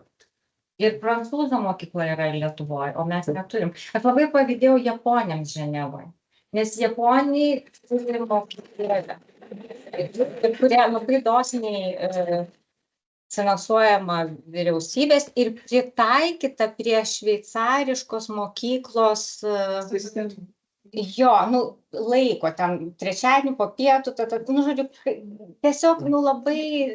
Ir prancūzų mokykla yra Lietuvoje, o mes neturim. Aš labai pavydėjau Japoniams Ženevoje, nes Japonijai turi mokyklą, kurie labai dosniai finansuojama vyriausybės ir pritaikyta prie šveicariškos mokyklos laiko, ten trečiadienį po pietų, žodžiu, tiesiog, labai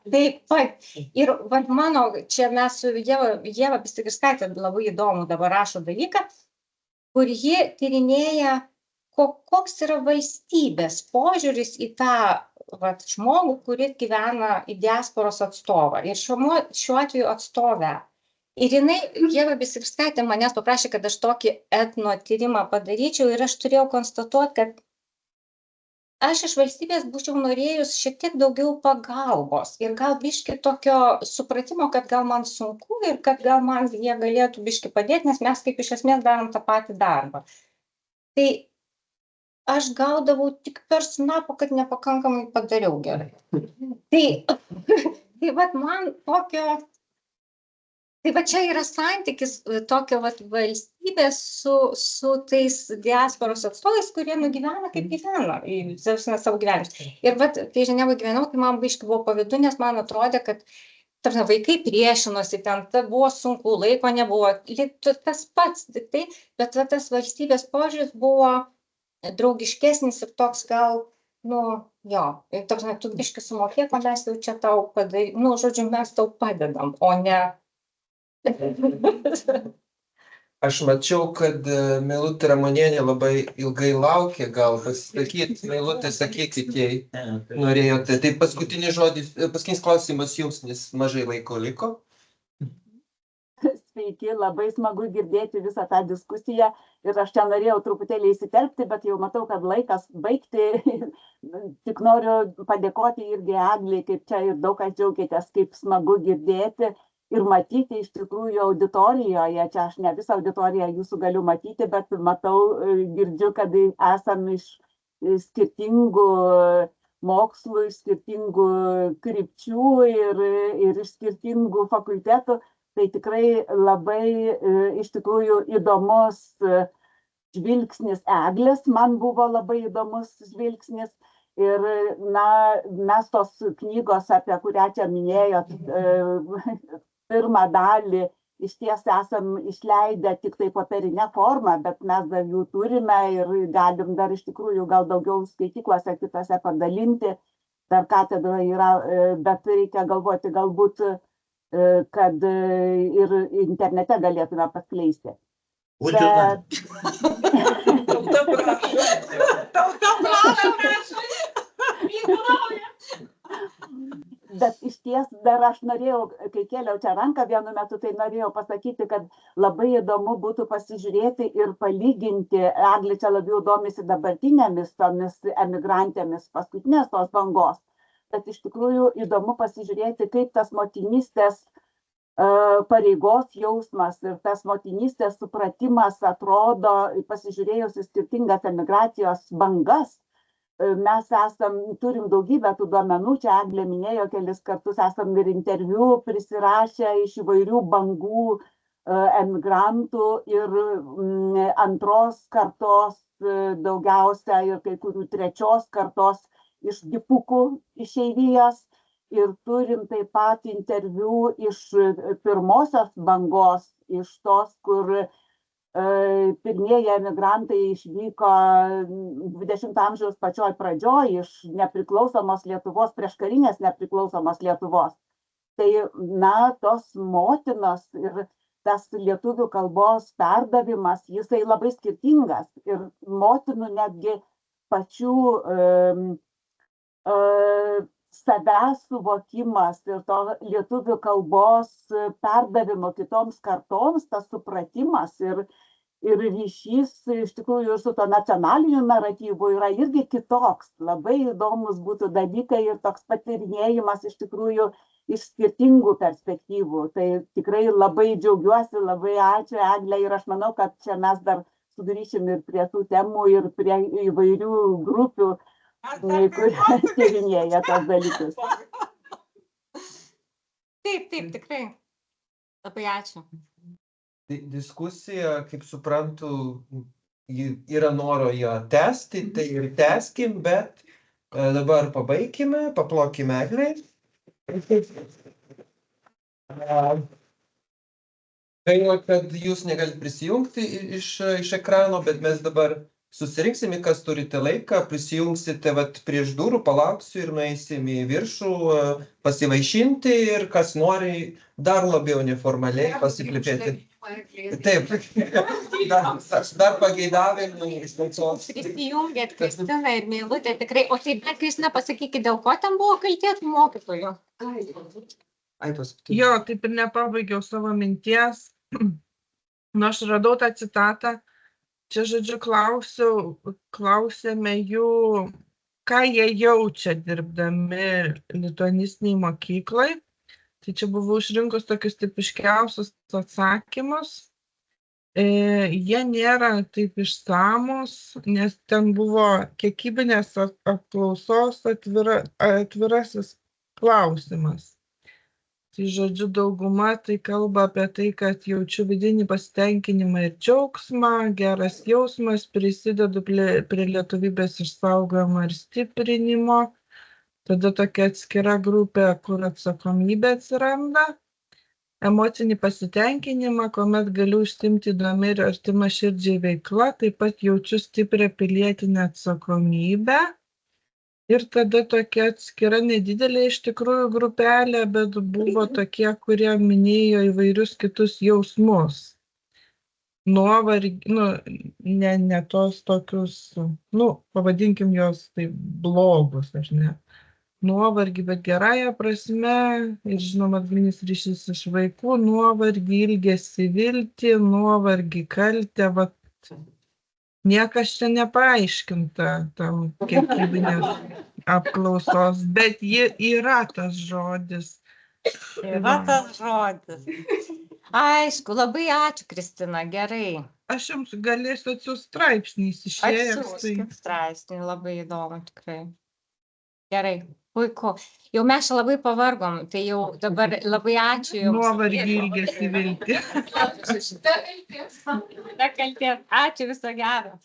taip pat. Ir mano, čia mes su Ieva Bistriauskaite labai įdomu dabar rašo dalyką, kur ji tyrinėja, koks yra valstybės požiūris į tą žmogų, kuris gyvena į diasporos atstovą. Ir šiuo atveju atstovę. Ir Ieva Bistriauskaitė manęs paprašė, kad aš tokį etno tyrimą padaryčiau ir aš turėjau konstatuoti, kad aš iš valstybės būčiau norėjus šiek tiek daugiau pagalbos ir gal biški tokio supratimo, kad gal man sunku ir kad gal man jie galėtų biški padėti, nes mes kaip iš esmės darom tą patį darbą. Tai aš gaudavau tik per snapą, kad nepakankamai padariau gerai. Tai man tokio... Tai čia yra santykis tokio valstybės su tais diasporos atstovais, kurie nugyvena kaip gyvena, savo gyvenimus. Ir kai Ženevoje gyvenau, tai man biškai buvo pavydu, nes man atrodė, kad vaikai priešinosi, ten buvo sunku, laiko nebuvo, tas pats, bet tas valstybės požiūris buvo draugiškesnis ir toks gal, ir toks, tu biškai sumokėk, o mes jau čia tau padarėm, žodžiu, mes tau padedam, o ne... Aš mačiau, kad Meilutė Ramonienė labai ilgai laukė, gal pasisakyti. Meilutė, sakykit, jei norėjote. Tai paskutinis klausimas jums, nes mažai laiko liko. sveiki, labai smagu girdėti visą tą diskusiją ir aš čia norėjau truputėlį įsiterpti, bet jau matau, kad laikas baigti. Tik noriu padėkoti irgi Egliai, kaip čia ir daug kas džiaugiatės, kaip smagu girdėti ir matyti iš tikrųjų auditorijoje. Čia aš ne visą auditoriją jūsų galiu matyti, bet matau, girdžiu, kad esam iš skirtingų mokslų, iš skirtingų krypčių ir iš skirtingų fakultetų. Tai tikrai labai iš tikrųjų įdomus žvilgsnis Eglės, man buvo labai įdomus žvilgsnis. Ir mes tos knygos, apie kurią čia minėjot, pirmą dalį iš ties esam išleidę tik tai popierinę formą, bet mes dar jų turime ir galim dar iš tikrųjų gal daugiau skaityklose kitose padalinti. Dar katedra yra, bet reikia galvoti galbūt, kad ir internete galėtume paskleisti. Bet iš ties dar aš norėjau, kai kėliau čia ranką vienu metu, tai norėjau pasakyti, kad labai įdomu būtų pasižiūrėti ir palyginti, Eglė čia labiau domisi dabartinėmis tomis emigrantėmis paskutinės tos bangos, bet iš tikrųjų įdomu pasižiūrėti, kaip tas motinystės pareigos jausmas ir tas motinystės supratimas atrodo, pasižiūrėjus į skirtingas emigracijos bangas. Mes turim daugybę tų duomenų, čia Eglė minėjo kelis kartus, esam ir interviu prisirašę iš įvairių bangų emigrantų ir antros kartos daugiausia ir kai kurių trečios kartos iš dipukų išeivijos. Ir turim taip pat interviu iš pirmosios bangos, iš tos, kur pirmieji emigrantai išvyko 20 amžiaus pačioj pradžioj iš nepriklausomos Lietuvos, prieškarinės nepriklausomos Lietuvos. Tai, tos motinos ir tas lietuvių kalbos perdavimas, jisai labai skirtingas. Ir motinų netgi pačių savęs suvokimas ir to lietuvių kalbos perdavimo kitoms kartoms, tas supratimas ir ryšys iš tikrųjų su to nacionaliniu naratyvu yra irgi kitoks. Labai įdomus būtų dalykai ir toks patyrinėjimas iš tikrųjų iš skirtingų perspektyvų. Tai tikrai labai džiaugiuosi, labai ačiū Eglė ir aš manau, kad čia mes dar sugrįšim ir prie tų temų ir prie įvairių grupių, kurie tyrinėja tos dalykus. Taip, tikrai. Labai ačiū. Diskusija, kaip suprantu, yra noro ją tęsti, tai ir tęskim, bet dabar pabaikime, paplokime Eglei. Gaila, kad jūs negalite prisijungti iš ekrano, bet mes dabar susirinksim, kas turite laiką, prisijungsite prieš durų, palauksiu ir nueisim į viršų pasivaišinti ir kas nori dar labiau neformaliai pasiplėpėti. Taip, dar pageidavimų iš visos. Prisijungėt, Kristina ir Meilutė, tikrai. O taip, bet Kristina, pasakykit, dėl ko ten buvo kaltėt mokytojų? Jo, taip ir nepabaigiau savo minties. Aš radau tą citatą. Čia, žodžiu, klausėme jų, ką jie jaučia dirbdami lituanistiniai mokyklai. Tai čia buvau išrinkus tokius tipiškiausius atsakymus. Jie nėra taip išsamus, nes ten buvo kiekybinės apklausos atvirasis klausimas. Tai žodžiu, dauguma tai kalba apie tai, kad jaučiu vidinį pasitenkinimą ir džiaugsmą, geras jausmas, prisidedu prie lietuvybės išsaugojimo ir stiprinimo. Tada tokia atskira grupė, kur atsakomybė atsiranda. Emocinį pasitenkinimą, kuomet galiu užsiimti įdomi ir artima širdžiai veikla, taip pat jaučiu stiprią pilietinę atsakomybę. Ir tada tokia atskira nedidelė iš tikrųjų grupelė, bet buvo tokie, kurie minėjo įvairius kitus jausmus. Nuovargį, ne tos tokius, pavadinkim jos tai blogus, aš ne. nuovargį, bet gerąją prasme, ir žinoma, atgalinis ryšys iš vaikų, nuovargį, ilgesį, viltį, nuovargį, kaltę, vat niekas čia nepaaiškinta tam kiekybinės apklausos, bet ji yra tas žodis. Yra tas žodis. Aišku, labai ačiū, Kristina, gerai. Aš jums galėsiu atsiųsti straipsnį išėjęs. Atsiųskit straipsnį, labai įdomu tikrai. Gerai, puiku. Jau mes čia labai pavargom, tai jau dabar labai ačiū jums. Nuovargį, ilgesį, viltį. Ta kaltė. Ačiū, viso gero.